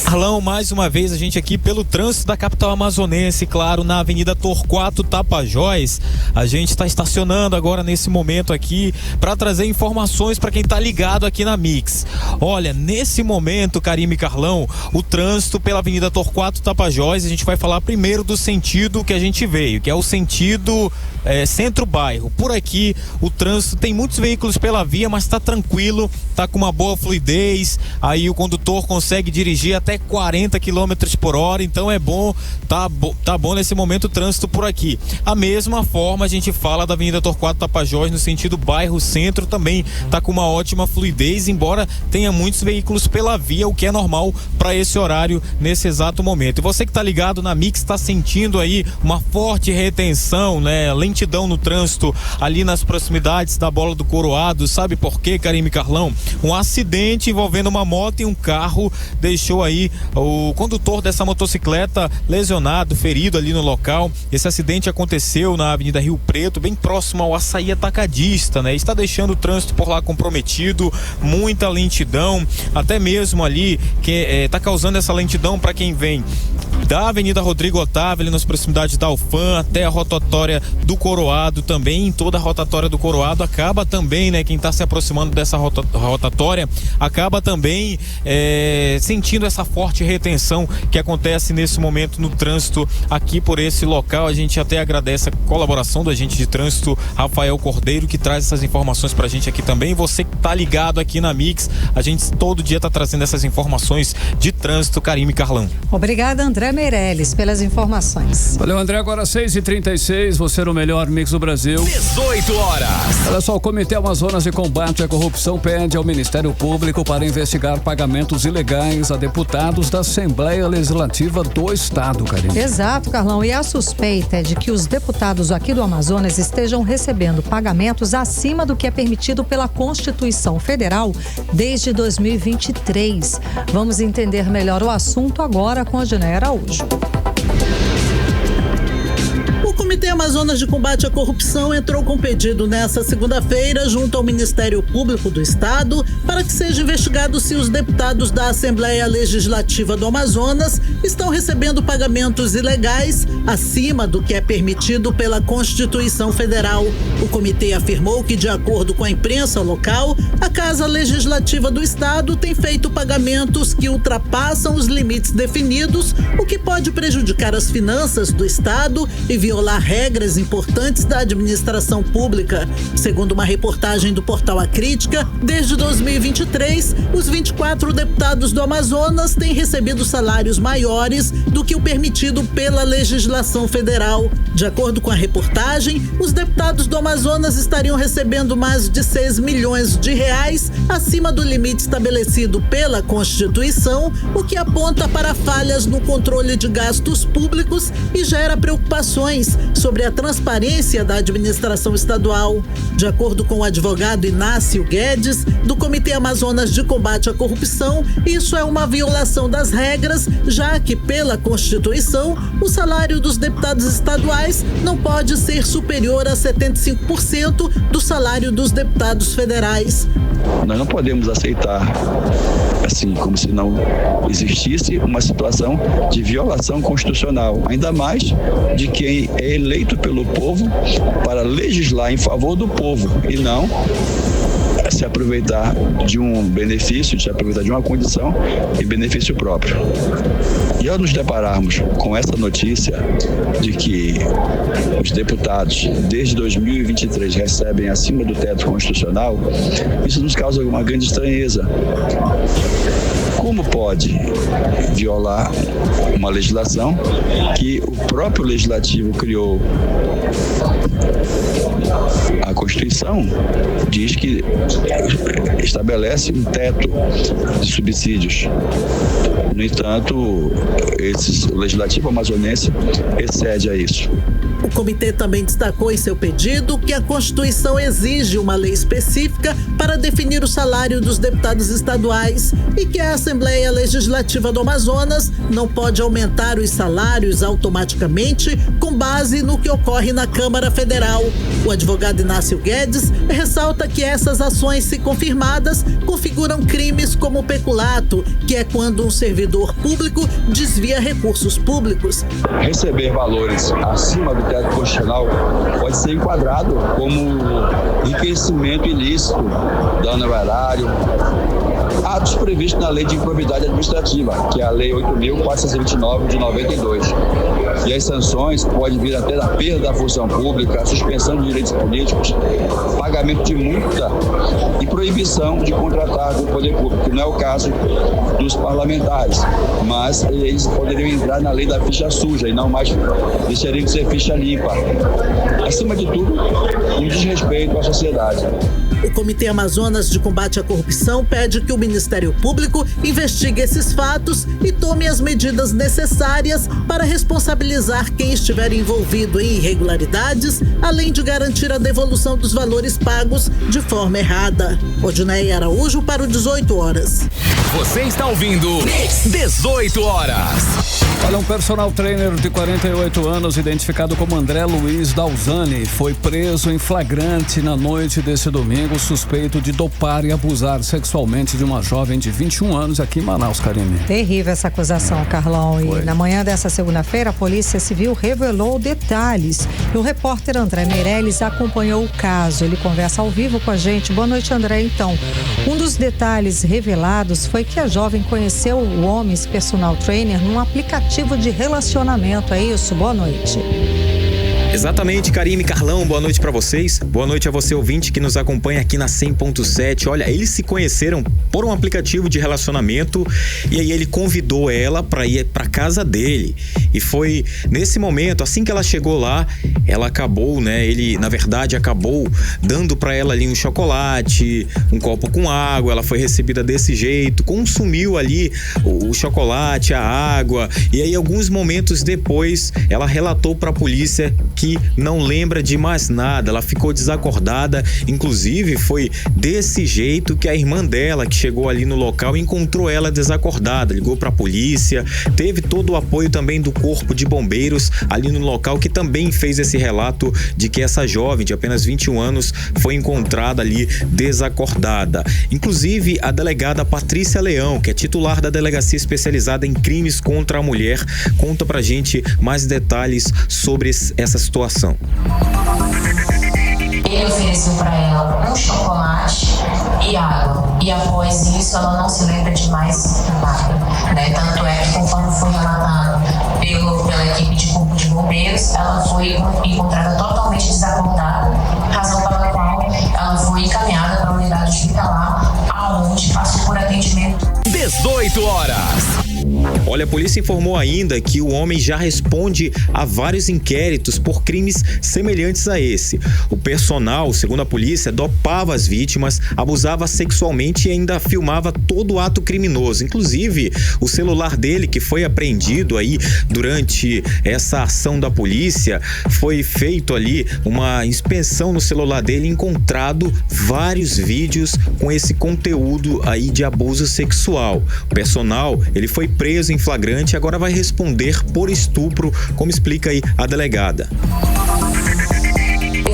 Carlão, mais uma vez a gente aqui pelo trânsito da capital amazonense, claro, na Avenida Torquato Tapajós. A gente está estacionando agora nesse momento aqui para trazer informações para quem tá ligado aqui na Mix. Olha, nesse momento, Karime e Carlão, o trânsito pela Avenida Torquato Tapajós, a gente vai falar primeiro do sentido que a gente veio, que é o sentido centro-bairro. Por aqui, o trânsito tem muitos veículos pela via, mas tá tranquilo, tá com uma boa fluidez, aí o condutor consegue dirigir até 40 km por hora, então é bom, tá bom nesse momento o trânsito por aqui. A mesma forma a gente fala da Avenida Torquato Tapajós no sentido bairro-centro, também tá com uma ótima fluidez, embora tenha muitos veículos pela via, o que é normal para esse horário nesse exato momento. E você que tá ligado na Mix, tá sentindo aí uma forte retenção, né? Lentidão no trânsito ali nas proximidades da Bola do Coroado. Sabe por quê, Karime e Carlão? Um acidente envolvendo uma moto e um carro deixou aí o condutor dessa motocicleta lesionado, ferido ali no local. Esse acidente aconteceu na Avenida Rio Preto, bem próximo ao Açaí Atacadista, né? Está deixando o trânsito por lá comprometido, muita lentidão, até mesmo ali que tá causando essa lentidão para quem vem da Avenida Rodrigo Otávio, ali nas proximidades da Alfam, até a rotatória do Coroado também. Em toda a rotatória do Coroado acaba também, né, quem está se aproximando dessa rotatória acaba também sentindo essa forte retenção que acontece nesse momento no trânsito aqui por esse local. A gente até agradece a colaboração do agente de trânsito Rafael Cordeiro, que traz essas informações pra gente aqui também. Você que tá ligado aqui na Mix, a gente todo dia tá trazendo essas informações de trânsito, Karime e Carlão. Obrigada, André Meirelles, pelas informações. Valeu, André. Agora 6h36, você no melhor mix do Brasil. 18 horas. Olha só, o Comitê Amazonas de Combate à Corrupção pede ao Ministério Público para investigar pagamentos ilegais a deputados da Assembleia Legislativa do Estado, Karine. Exato, Carlão. E a suspeita é de que os deputados aqui do Amazonas estejam recebendo pagamentos acima do que é permitido pela Constituição Federal desde 2023. Vamos entender melhor o assunto agora com a Janeira Araújo. O Comitê Comitê Amazonas de Combate à Corrupção entrou com pedido nesta segunda-feira junto ao Ministério Público do Estado para que seja investigado se os deputados da Assembleia Legislativa do Amazonas estão recebendo pagamentos ilegais acima do que é permitido pela Constituição Federal. O comitê afirmou que, de acordo com a imprensa local, a Casa Legislativa do Estado tem feito pagamentos que ultrapassam os limites definidos, o que pode prejudicar as finanças do Estado e violar regras importantes da administração pública. Segundo uma reportagem do portal A Crítica, desde 2023, os 24 deputados do Amazonas têm recebido salários maiores do que o permitido pela legislação federal. De acordo com a reportagem, os deputados do Amazonas estariam recebendo mais de 6 milhões de reais acima do limite estabelecido pela Constituição, o que aponta para falhas no controle de gastos públicos e gera preocupações sobre a transparência da administração estadual. De acordo com o advogado Inácio Guedes, do Comitê Amazonas de Combate à Corrupção, isso é uma violação das regras, já que, pela Constituição, o salário dos deputados estaduais não pode ser superior a 75% do salário dos deputados federais. Nós não podemos aceitar, assim, como se não existisse uma situação de violação constitucional, ainda mais de quem é eleito pelo povo para legislar em favor do povo e não se aproveitar de um benefício, se aproveitar de uma condição em benefício próprio. E ao nos depararmos com essa notícia de que os deputados desde 2023 recebem acima do teto constitucional, isso nos causa uma grande estranheza. Como pode violar uma legislação que o próprio legislativo criou? A Constituição diz que estabelece um teto de subsídios. No entanto, o legislativo amazonense excede a isso. O comitê também destacou em seu pedido que a Constituição exige uma lei específica para definir o salário dos deputados estaduais e que a Assembleia Legislativa do Amazonas não pode aumentar os salários automaticamente com base no que ocorre na Câmara Federal. O advogado Inácio Guedes ressalta que essas ações, se confirmadas, configuram crimes como peculato, que é quando um servidor público desvia recursos públicos. Receber valores acima do teto constitucional pode ser enquadrado como enriquecimento ilícito, dano ao erário, atos previstos na Lei de Improbidade Administrativa, que é a Lei 8.429 de 92. E as sanções podem vir até da perda da função pública, suspensão de direitos políticos, pagamento de multa e proibição de contratar do poder público, que não é o caso dos parlamentares, mas eles poderiam entrar na lei da ficha suja e não mais deixariam de ser ficha limpa. Acima de tudo, um desrespeito à sociedade. O Comitê Amazonas de Combate à Corrupção pede que o Ministério Público investigue esses fatos e tome as medidas necessárias para responsabilizar quem estiver envolvido em irregularidades, além de garantir a devolução dos valores pagos de forma errada. Odinei Araújo para o 18 horas. Você está ouvindo 18 horas. Olha, um personal trainer de 48 anos, identificado como André Luiz Dalzani, foi preso em flagrante na noite desse domingo, suspeito de dopar e abusar sexualmente de uma jovem de 21 anos aqui em Manaus, Karine. Terrível essa acusação, Carlão. E na manhã dessa segunda-feira, a Polícia Civil revelou detalhes. E o repórter André Meirelles acompanhou o caso. Ele conversa ao vivo com a gente. Boa noite, André. Então, um dos detalhes revelados foi que a jovem conheceu o homem, esse personal trainer, num aplicativo de relacionamento. É isso? Boa noite. Exatamente, Karime, Carlão, boa noite pra vocês. Boa noite a você, ouvinte, que nos acompanha aqui na 100.7. Olha, eles se conheceram por um aplicativo de relacionamento e aí ele convidou ela pra ir pra casa dele. E foi nesse momento, assim que ela chegou lá, ela acabou, né? Ele, na verdade, acabou dando pra ela ali um chocolate, um copo com água. Ela foi recebida desse jeito, consumiu ali o chocolate, a água. E aí, alguns momentos depois, ela relatou pra polícia que não lembra de mais nada, ela ficou desacordada, inclusive foi desse jeito que a irmã dela, que chegou ali no local, encontrou ela desacordada, ligou pra polícia, teve todo o apoio também do corpo de bombeiros ali no local, que também fez esse relato de que essa jovem de apenas 21 anos foi encontrada ali desacordada. Inclusive, a delegada Patrícia Leão, que é titular da Delegacia Especializada em Crimes contra a Mulher, conta pra gente mais detalhes sobre essa situação. Ele ofereceu para ela um chocolate e água. E após isso, ela não se lembra de mais nada, né? Tanto é que, conforme foi relatado pela equipe de corpo de bombeiros, ela foi encontrada totalmente desacordada, razão pela qual ela foi encaminhada para a unidade hospitalar, aonde passou por atendimento. 18 horas. Olha, a polícia informou ainda que o homem já responde a vários inquéritos por crimes semelhantes a esse. O personal, segundo a polícia, dopava as vítimas, abusava sexualmente e ainda filmava todo o ato criminoso. Inclusive, o celular dele, que foi apreendido aí durante essa ação da polícia, foi feito ali uma inspeção no celular dele, encontrado vários vídeos com esse conteúdo aí de abuso sexual. O personal, ele foi preso em flagrante e agora vai responder por estupro, como explica aí a delegada.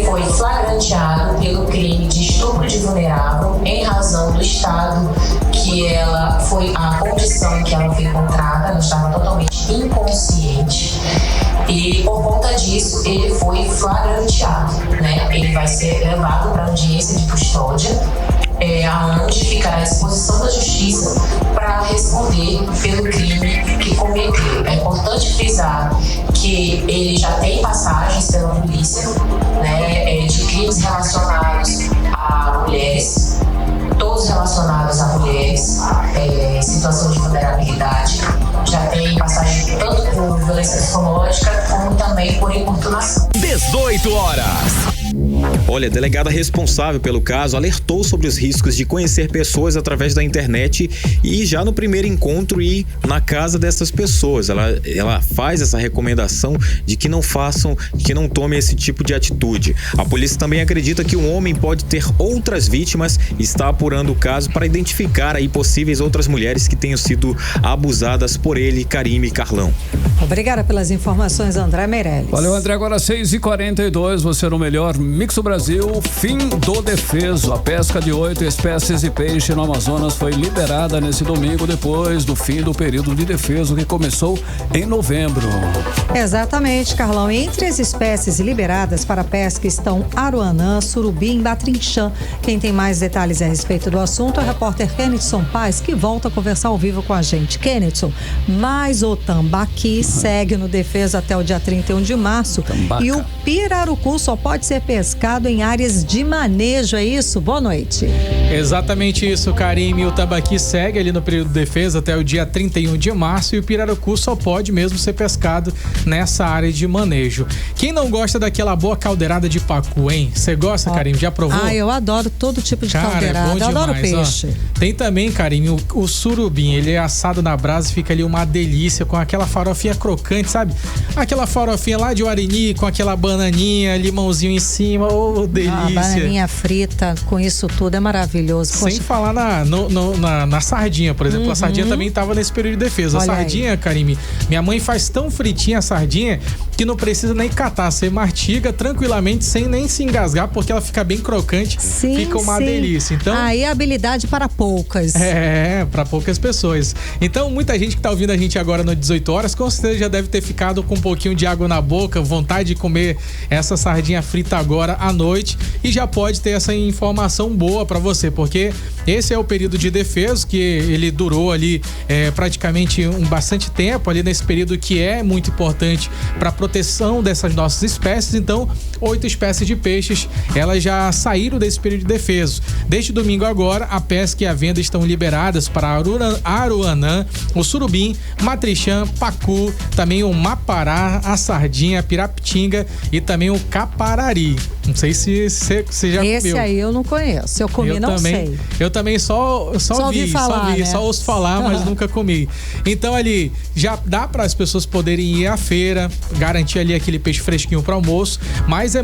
Foi flagranteado pelo crime de estupro de vulnerável em razão do estado que ela foi, a condição em que ela foi encontrada, ela estava totalmente inconsciente. E por conta disso, ele foi flagranteado, né? Ele vai ser levado para audiência de custódia, aonde ficará à disposição da justiça para responder pelo crime que cometeu. É importante frisar que ele já tem passagens pela polícia, né, de crimes relacionados a mulheres, todos relacionados a mulheres em situação de vulnerabilidade. Já tem passagem tanto por violência psicológica como também por importunação. 18 horas. Olha, a delegada responsável pelo caso alertou sobre os riscos de conhecer pessoas através da internet e já no primeiro encontro ir na casa dessas pessoas. Ela faz essa recomendação de que não façam, que não tomem esse tipo de atitude. A polícia também acredita que o homem pode ter outras vítimas e está apurando o caso para identificar aí possíveis outras mulheres que tenham sido abusadas por ele, Karime e Carlão. Obrigada pelas informações, André Meirelles. Valeu, André. Agora 6h42, você no melhor Mix do Brasil. Fim do defeso. A pesca de 8 espécies de peixe no Amazonas foi liberada nesse domingo, depois do fim do período de defeso que começou em novembro. Exatamente, Carlão. Entre as espécies liberadas para pesca estão aruanã, surubim, batrinchã. Quem tem mais detalhes a respeito do assunto é o repórter Kennethson Paz, que volta a conversar ao vivo com a gente. Kennethson, mas o tambaqui segue no defeso até o dia 31 de março. E o pirarucu só pode ser pescado em áreas de manejo, é isso? Boa noite. Exatamente isso, Karime. O tambaqui segue ali no período de defesa até o dia 31 de março e o pirarucu só pode mesmo ser pescado nessa área de manejo. Quem não gosta daquela boa caldeirada de pacu, hein? Você gosta, Karime? Já provou? Ah, eu adoro todo tipo de caldeirada. É bom eu adoro peixe. Ó. Tem também, Karime, o surubim. Ele é assado na brasa e fica ali uma delícia com aquela farofinha crocante, sabe? Aquela farofinha lá de Uarini com aquela bananinha, limãozinho em cima. Oh, delícia. A bananinha frita com isso tudo é maravilhoso. Sem falar na sardinha, por exemplo. A sardinha também estava nesse período de defesa. Olha a sardinha, aí, Karime, minha mãe faz tão fritinha a sardinha que não precisa nem catar. Você mastiga tranquilamente sem nem se engasgar, porque ela fica bem crocante. Sim, fica uma delícia. Então, aí habilidade para poucas. Para poucas pessoas. Então, muita gente que tá ouvindo a gente agora no 18 horas, com certeza já deve ter ficado com um pouquinho de água na boca, vontade de comer essa sardinha frita agora à noite, e já pode ter essa informação boa para você, porque esse é o período de defeso, que ele durou ali praticamente bastante tempo, ali nesse período que é muito importante para a proteção dessas nossas espécies. Então, 8 espécies de peixes, elas já saíram desse período de defeso. Desde domingo agora, a pesca e a venda estão liberadas para aruanã, o surubim, matrichã, pacu, também o mapará, a sardinha, a pirapitinga e também o caparari. Não sei se você já comeu. Esse aí eu não conheço. Se eu comi, não sei. Eu também só vi falar, né? Só ouço falar, mas nunca comi. Então ali já dá para as pessoas poderem ir à feira, garantir ali aquele peixe fresquinho para almoço, mas a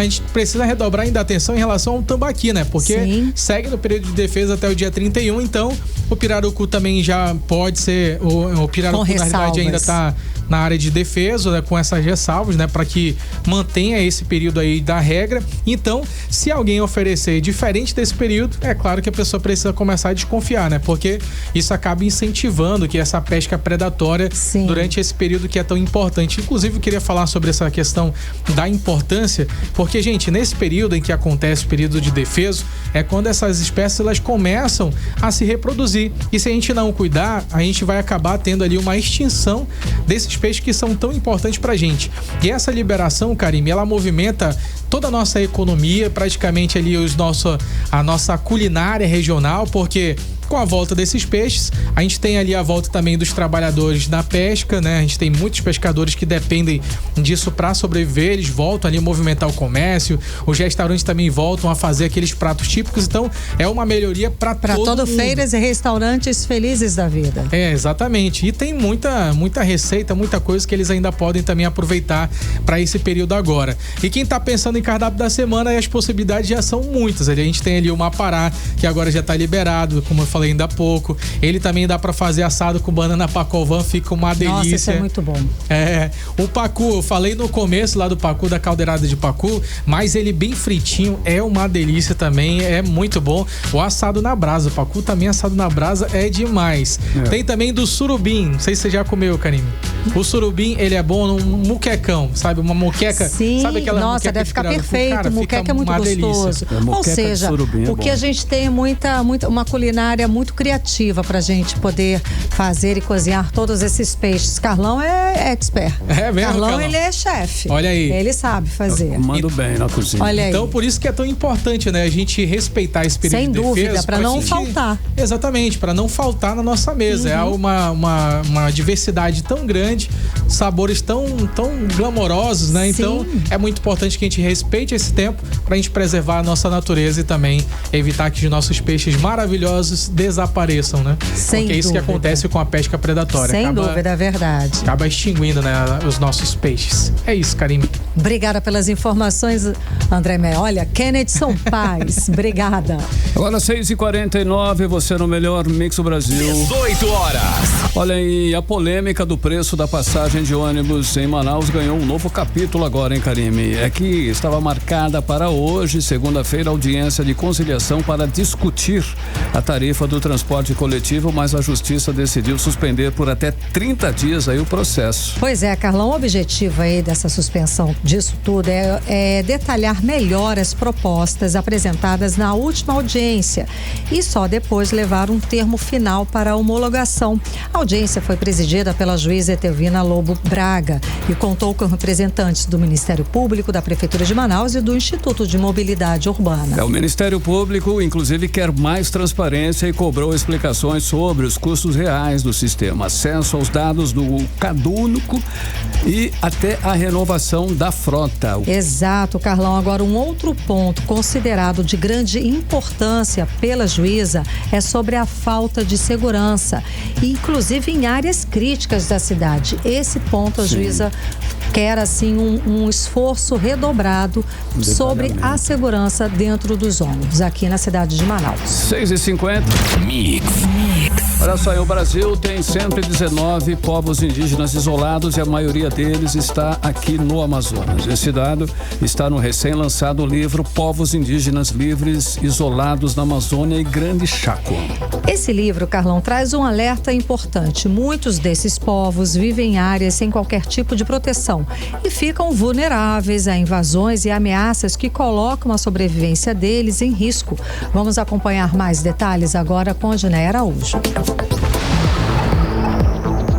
gente precisa redobrar ainda a atenção em relação ao tambaqui, né? Porque segue no período de defesa até o dia 31, então o pirarucu também já pode ser, o pirarucu na realidade ainda tá na área de defesa, né, com essas ressalvas, né, para que mantenha esse período aí da regra. Então, se alguém oferecer diferente desse período, é claro que a pessoa precisa começar a desconfiar, né, porque isso acaba incentivando que essa pesca predatória durante esse período que é tão importante. Inclusive, eu queria falar sobre essa questão da importância, porque, gente, nesse período em que acontece o período de defeso, é quando essas espécies elas começam a se reproduzir. E se a gente não cuidar, a gente vai acabar tendo ali uma extinção desses peixes que são tão importantes pra gente. E essa liberação, Karime, ela movimenta toda a nossa economia, praticamente ali a nossa culinária regional, porque com a volta desses peixes, a gente tem ali a volta também dos trabalhadores da pesca, né? A gente tem muitos pescadores que dependem disso para sobreviver, eles voltam ali a movimentar o comércio, os restaurantes também voltam a fazer aqueles pratos típicos, então é uma melhoria para todo mundo. Feiras e restaurantes felizes da vida. É, exatamente. E tem muita receita, muita coisa que eles ainda podem também aproveitar para esse período agora. E quem tá pensando em cardápio da semana, as possibilidades já são muitas. A gente tem ali o Mapará, que agora já tá liberado, como eu falei ainda há pouco. Ele também dá pra fazer assado com banana pacovan, fica uma delícia. Nossa, isso é muito bom. É, o pacu, eu falei no começo lá do pacu, da caldeirada de pacu, mas ele bem fritinho é uma delícia também, é muito bom. O assado na brasa, o pacu também assado na brasa é demais. Tem também do surubim, não sei se você já comeu, Karime. O surubim, ele é bom num muquecão, sabe? Uma muqueca. Sim, sabe aquela nossa, deve ficar perfeito. Cara, muqueca é muito gostoso. Ou seja, porque a gente tem uma culinária muito criativa pra gente poder fazer e cozinhar todos esses peixes. Carlão é expert. É mesmo, Carlão, ele é chefe. Olha aí. Ele sabe fazer. Eu mando bem na cozinha. Olha aí. Então, por isso que é tão importante, né? A gente respeitar esse período de defesa. Sem dúvida, pra não faltar. Exatamente, pra não faltar na nossa mesa. É uma diversidade tão grande, sabores tão glamourosos, né? Então, é muito importante que a gente respeite esse tempo pra gente preservar a nossa natureza e também evitar que os nossos peixes maravilhosos desapareçam, né? Sem Porque é isso que acontece com a pesca predatória. Sem dúvida, é verdade. Acaba extinguindo, né, os nossos peixes. É isso, Karime. Obrigada pelas informações, André Mé. Olha, Kennedy São Paz. Obrigada. Agora 6h49, você no melhor Mix do Brasil. 18 horas. Olha aí, a polêmica do preço da passagem de ônibus em Manaus ganhou um novo capítulo agora, hein, Karime? É que estava marcada para hoje, segunda-feira, audiência de conciliação para discutir a tarifa do transporte coletivo, mas a justiça decidiu suspender por até 30 dias aí o processo. Pois é, Carlão, o objetivo aí dessa suspensão disso tudo é detalhar melhor as propostas apresentadas na última audiência e só depois levar um termo final para a homologação. A audiência foi presidida pela juíza Etelvina Lobo Braga e contou com representantes do Ministério Público, da Prefeitura de Manaus e do Instituto de Mobilidade Urbana. O Ministério Público, inclusive, quer mais transparência e cobrou explicações sobre os custos reais do sistema, acesso aos dados do cadúnico e até a renovação da frota. Exato, Carlão. Agora, um outro ponto considerado de grande importância pela juíza é sobre a falta de segurança, inclusive em áreas críticas da cidade. Esse ponto a juíza quer, assim, um esforço redobrado sobre a segurança dentro dos ônibus aqui na cidade de Manaus. 6h50. Mix. Olha só, o Brasil tem 119 povos indígenas isolados e a maioria deles está aqui no Amazonas. Esse dado está no recém-lançado livro Povos Indígenas Livres Isolados na Amazônia e Grande Chaco. Esse livro, Carlão, traz um alerta importante. Muitos desses povos vivem em áreas sem qualquer tipo de proteção e ficam vulneráveis a invasões e ameaças que colocam a sobrevivência deles em risco. Vamos acompanhar mais detalhes agora com a Ginéia Araújo.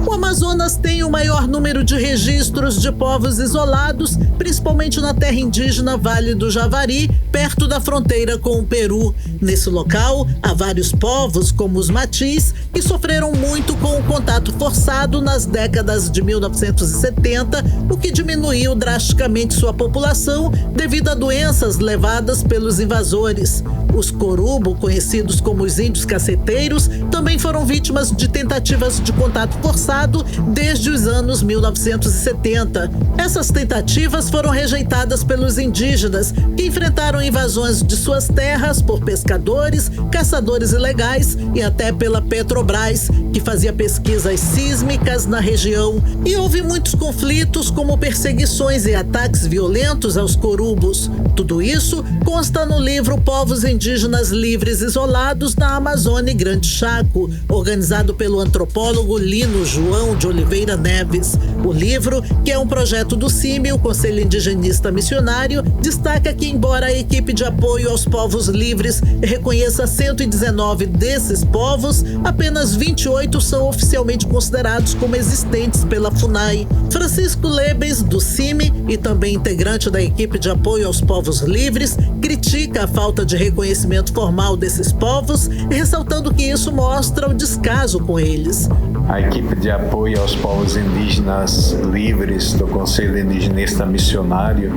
O Amazonas tem o maior número de registros de povos isolados, principalmente na terra indígena Vale do Javari, perto da fronteira com o Peru. Nesse local, há vários povos, como os matis, que sofreram muito com o contato forçado nas décadas de 1970, o que diminuiu drasticamente sua população devido a doenças levadas pelos invasores. Os corubo, conhecidos como os índios caceteiros, também foram vítimas de tentativas de contato forçado desde os anos 1970. Essas tentativas foram rejeitadas pelos indígenas, que enfrentaram invasões de suas terras por pescadores, caçadores ilegais e até pela Petrobras, que fazia pesquisas sísmicas na região. E houve muitos conflitos, como perseguições e ataques violentos aos corubos. Tudo isso consta no livro Povos Indígenas Livres Isolados na Amazônia e Grande Chaco, organizado pelo antropólogo Lino João de Oliveira Neves. O livro, que é um projeto do CIMI, o Conselho Indigenista Missionário, destaca que, embora a equipe de apoio aos povos livres reconheça 119 desses povos, apenas 28 são oficialmente considerados como existentes pela FUNAI. Francisco Lebens, do CIMI, e também integrante da equipe de apoio aos povos livres, critica a falta de reconhecimento formal desses povos, ressaltando que isso mostra o descaso com eles. A equipe de apoio aos povos indígenas livres do Conselho Indigenista Missionário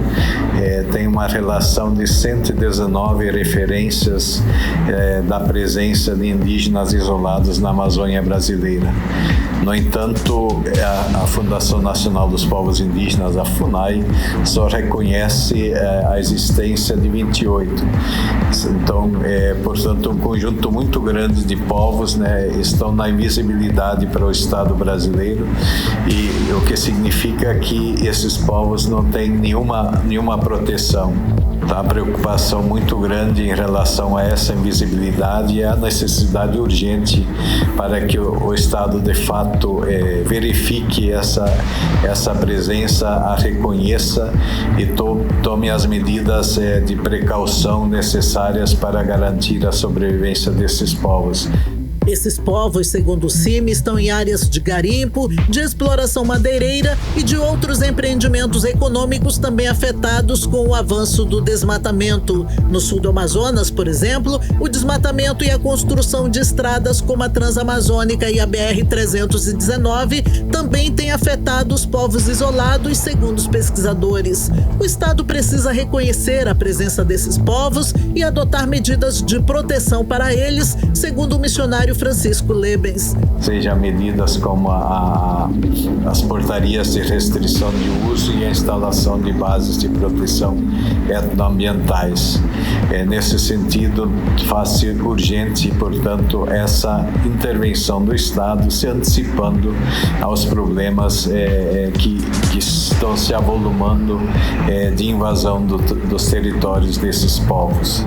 tem uma relação de 119 referências da presença de indígenas isolados na Amazônia brasileira. No entanto, a Fundação Nacional dos Povos Indígenas, a FUNAI, só reconhece a existência de 28. Então, portanto, um conjunto muito grande de povos, estão na invisibilidade para o Estado brasileiro, e o que significa que esses povos não têm nenhuma proteção. Há uma preocupação muito grande em relação a essa invisibilidade e a necessidade urgente para que o Estado, de fato, verifique essa presença, a reconheça e tome as medidas de precaução necessárias para garantir a sobrevivência desses povos. Esses povos, segundo o CIMI, estão em áreas de garimpo, de exploração madeireira e de outros empreendimentos econômicos também afetados com o avanço do desmatamento. No sul do Amazonas, por exemplo, o desmatamento e a construção de estradas como a Transamazônica e a BR-319 também têm afetado os povos isolados, segundo os pesquisadores. O Estado precisa reconhecer a presença desses povos e adotar medidas de proteção para eles, segundo o missionário Francisco Lebens. Seja medidas como as portarias de restrição de uso e a instalação de bases de proteção etnoambientais. Nesse sentido, faz-se urgente, portanto, essa intervenção do Estado, se antecipando aos problemas que estão se avolumando de invasão dos territórios desses povos.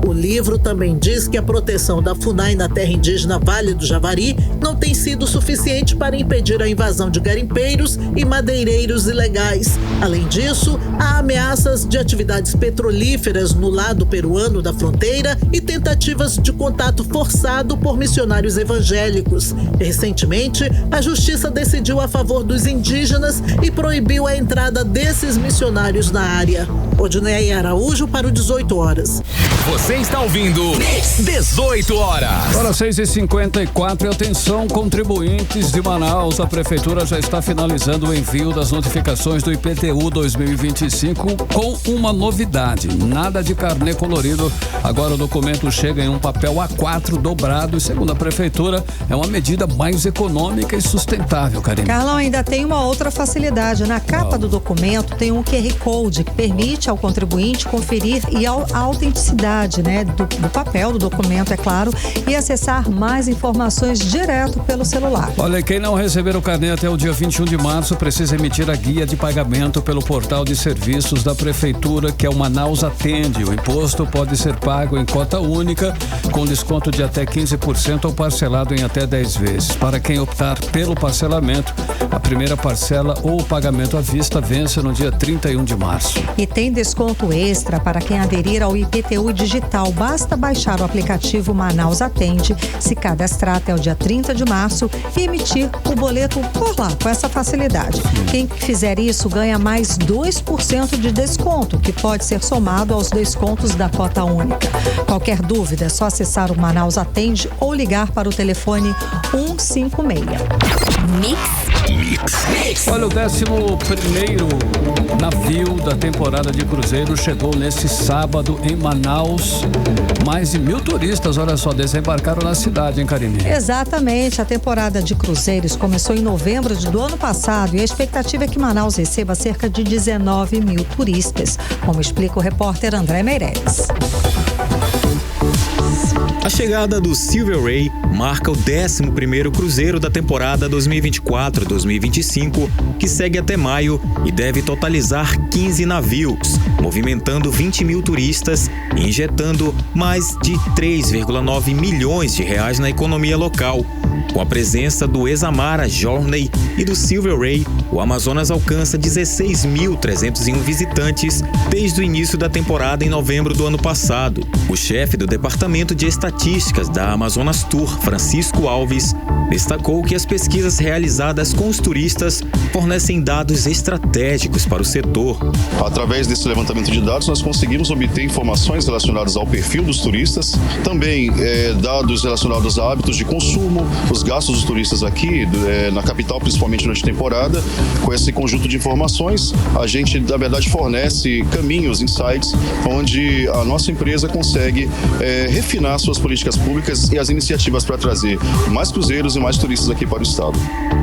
O livro também diz que a proteção da FUNAI na terra indígena Vale do Javari não tem sido suficiente para impedir a invasão de garimpeiros e madeireiros ilegais. Além disso, há ameaças de atividades petrolíferas no lado peruano da fronteira e tentativas de contato forçado por missionários evangélicos. Recentemente, a Justiça decidiu a favor dos indígenas e proibiu a entrada desses missionários na área. Odinei Araújo para o 18 horas. Você está ouvindo 18 horas. Agora 6h54, e atenção, contribuintes de Manaus, a Prefeitura já está finalizando o envio das notificações do IPTU 2025 com uma novidade, nada de carnê colorido. Agora o documento chega em um papel A4 dobrado e, segundo a Prefeitura, é uma medida mais econômica e sustentável, Karine. Carlão, ainda tem uma outra facilidade. Na capa do documento tem um QR Code que permite ao contribuinte conferir a autenticidade, do papel do documento, é claro, e acessar mais informações direto pelo celular. Olha, quem não receber o carnê até o dia 21 de março precisa emitir a guia de pagamento pelo portal de serviços da Prefeitura, que é o Manaus Atende. O imposto pode ser pago em cota única, com desconto de até 15% ou parcelado em até 10 vezes. Para quem optar pelo parcelamento, a primeira parcela ou o pagamento à vista vence no dia 31 de março. E tem desconto extra para quem aderir ao IPTU digital. Basta baixar o aplicativo Manaus Atende, se cadastrar até o dia 30 de março e emitir o boleto por lá, com essa facilidade. Quem fizer isso ganha mais 2% de desconto, que pode ser somado aos descontos da cota única. Qualquer dúvida é só acessar o Manaus Atende ou ligar para o telefone 156. Mix Olha, o 11º navio da temporada de cruzeiro chegou nesse sábado em Manaus. Mais de 1.000 turistas, olha só, desembarcaram na cidade, hein, Karine? Exatamente. A temporada de cruzeiros começou em novembro do ano passado e a expectativa é que Manaus receba cerca de 19 mil turistas, como explica o repórter André Meireles. A chegada do Silver Ray marca o 11º cruzeiro da temporada 2024-2025, que segue até maio e deve totalizar 15 navios, movimentando 20 mil turistas e injetando mais de 3,9 milhões de reais na economia local. Com a presença do Examara Journey e do Silver Ray, o Amazonas alcança 16.301 visitantes desde o início da temporada em novembro do ano passado. O chefe do Departamento de Estatísticas da Amazonas Tour, Francisco Alves, destacou que as pesquisas realizadas com os turistas fornecem dados estratégicos para o setor. Através desse levantamento de dados, nós conseguimos obter informações relacionadas ao perfil dos turistas, também dados relacionados a hábitos de consumo, os gastos dos turistas aqui na capital, principalmente durante a temporada. Com esse conjunto de informações, a gente, na verdade, fornece caminhos, insights, onde a nossa empresa consegue refinar suas políticas públicas e as iniciativas para trazer mais cruzeiros e mais turistas aqui para o estado.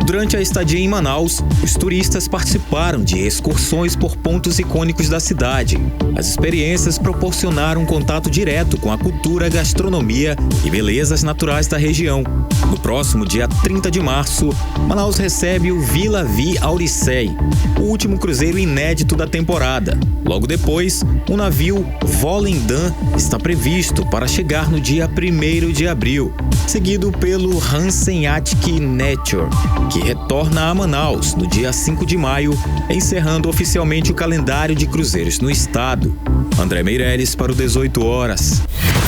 Durante a estadia em Manaus, os turistas participaram de excursões por pontos icônicos da cidade. As experiências proporcionaram um contato direto com a cultura, gastronomia e belezas naturais da região. No próximo dia 30 de março, Manaus recebe o Vila Vi Auricei, o último cruzeiro inédito da temporada. Logo depois, o navio Volendam está previsto para chegar no dia 1º de abril, seguido pelo Hanseatic Nature, que retorna a Manaus no dia 5 de maio, encerrando oficialmente o calendário de cruzeiros no estado. André Meireles para o 18 horas.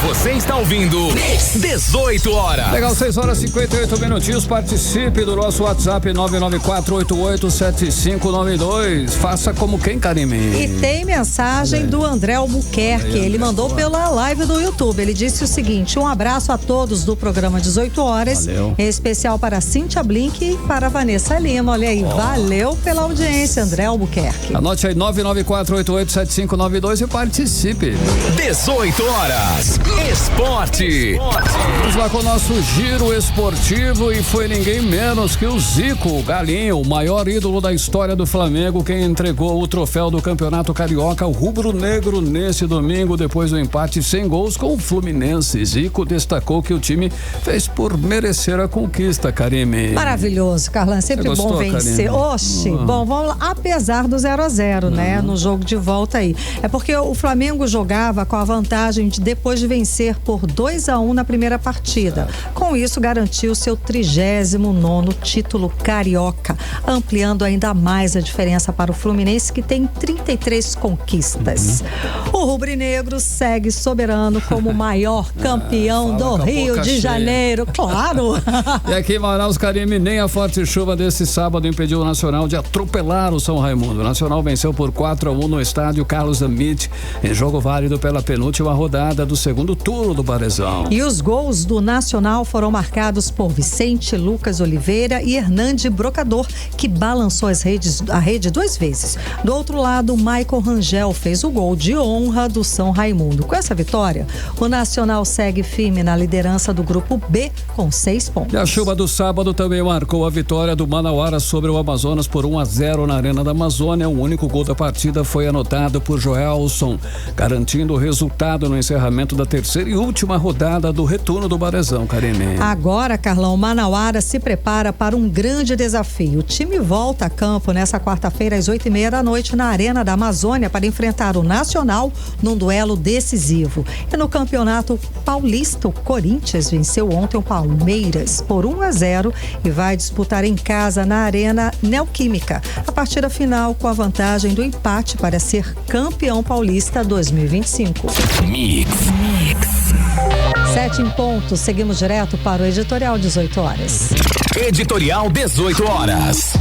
Você está ouvindo 18 horas. Legal, 6 horas e 58 minutinhos. Participe do nosso WhatsApp 994887592. Faça como quem, Karime? E tem mensagem do André Albuquerque. Ele mandou pela live do YouTube. Ele disse o seguinte: um abraço a todos do programa 18 horas. Valeu. Em especial para Cíntia Blink e para Vanessa Lima. Olha aí, valeu pela audiência, André Albuquerque. Anote aí 994887592 e participe. 18 horas. Esporte. Vamos lá com o nosso giro esportivo e foi ninguém menos que o Zico, o Galinho, o maior ídolo da história do Flamengo, quem entregou o troféu do Campeonato Carioca ao rubro-negro nesse domingo, depois do empate sem gols com o Fluminense. Zico destacou que o time fez por merecer a conquista, Karime. Maravilhoso, Carlan, sempre gostou, bom vencer. Karine? Oxi, bom, vamos lá. Apesar do 0-0, né, no jogo de volta aí. É porque o Flamengo jogava com a vantagem de, depois de vencer por 2-1 na primeira partida. Com isso, garantiu seu 39º título carioca, ampliando ainda mais a diferença para o Fluminense, que tem 33 conquistas. O rubro-negro segue soberano como o maior campeão do Rio de Janeiro, claro. E aqui em Manaus, Karime, nem a forte chuva desse sábado impediu o Nacional de atropelar o São Raimundo. O Nacional venceu por 4-1 no estádio Carlos Amit, em jogo válido pela penúltima rodada do segundo turno do Barezão. E os gols do Nacional foram marcados por Vicente Lucas Oliveira e Hernande Brocador, que balançou a rede 2 vezes. Do outro lado, Michael Rangel fez o gol de honra do São Raimundo. Com essa vitória, o Nacional segue firme na liderança do grupo B com 6 pontos. E a chuva do sábado também marcou a vitória do Manauara sobre o Amazonas por 1-0 na Arena da Amazônia. O único gol da partida foi anotado por Joelson, garantindo o resultado no encerramento da terceira e última rodada do retorno do Barezão, Karine. Agora, Carlão, o Manauara se prepara para um grande desafio. O time volta a campo nessa quarta-feira às 8h30 da noite na Arena da Amazônia para enfrentar o Nacional num duelo decisivo. E no Campeonato Paulista, o Corinthians venceu ontem o Palmeiras por 1-0 e vai disputar em casa na Arena Neoquímica. A partida final com a vantagem do empate para ser campeão paulista 2025. Mix. 7 em ponto, seguimos direto para o Editorial 18 horas. Editorial 18 horas.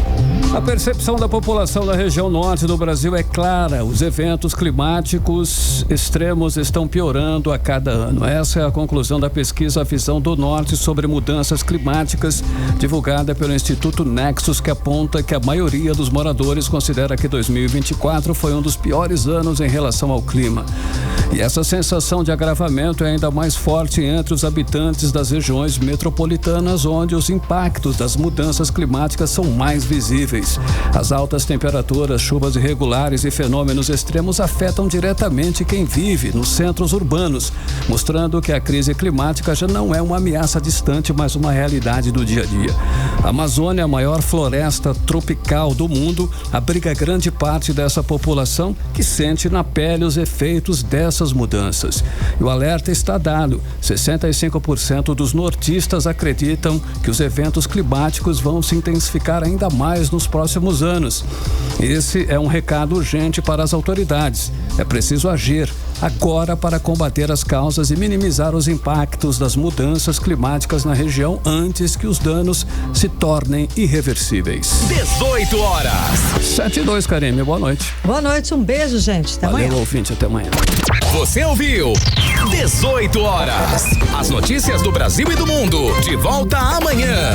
A percepção da população da região norte do Brasil é clara. Os eventos climáticos extremos estão piorando a cada ano. Essa é a conclusão da pesquisa Visão do Norte sobre mudanças climáticas, divulgada pelo Instituto Nexus, que aponta que a maioria dos moradores considera que 2024 foi um dos piores anos em relação ao clima. E essa sensação de agravamento é ainda mais forte entre os habitantes das regiões metropolitanas, onde os impactos das mudanças climáticas são mais visíveis. As altas temperaturas, chuvas irregulares e fenômenos extremos afetam diretamente quem vive nos centros urbanos, mostrando que a crise climática já não é uma ameaça distante, mas uma realidade do dia a dia. A Amazônia, a maior floresta tropical do mundo, abriga grande parte dessa população que sente na pele os efeitos dessas mudanças. E o alerta está dado. 65% dos nortistas acreditam que os eventos climáticos vão se intensificar ainda mais nos próximos anos. Esse é um recado urgente para as autoridades. É preciso agir agora para combater as causas e minimizar os impactos das mudanças climáticas na região antes que os danos se tornem irreversíveis. 18 horas. 7:02, Karime, boa noite. Boa noite, um beijo, gente. Até amanhã. Valeu, ouvinte, até amanhã. Você ouviu 18 horas. As notícias do Brasil e do mundo. De volta amanhã.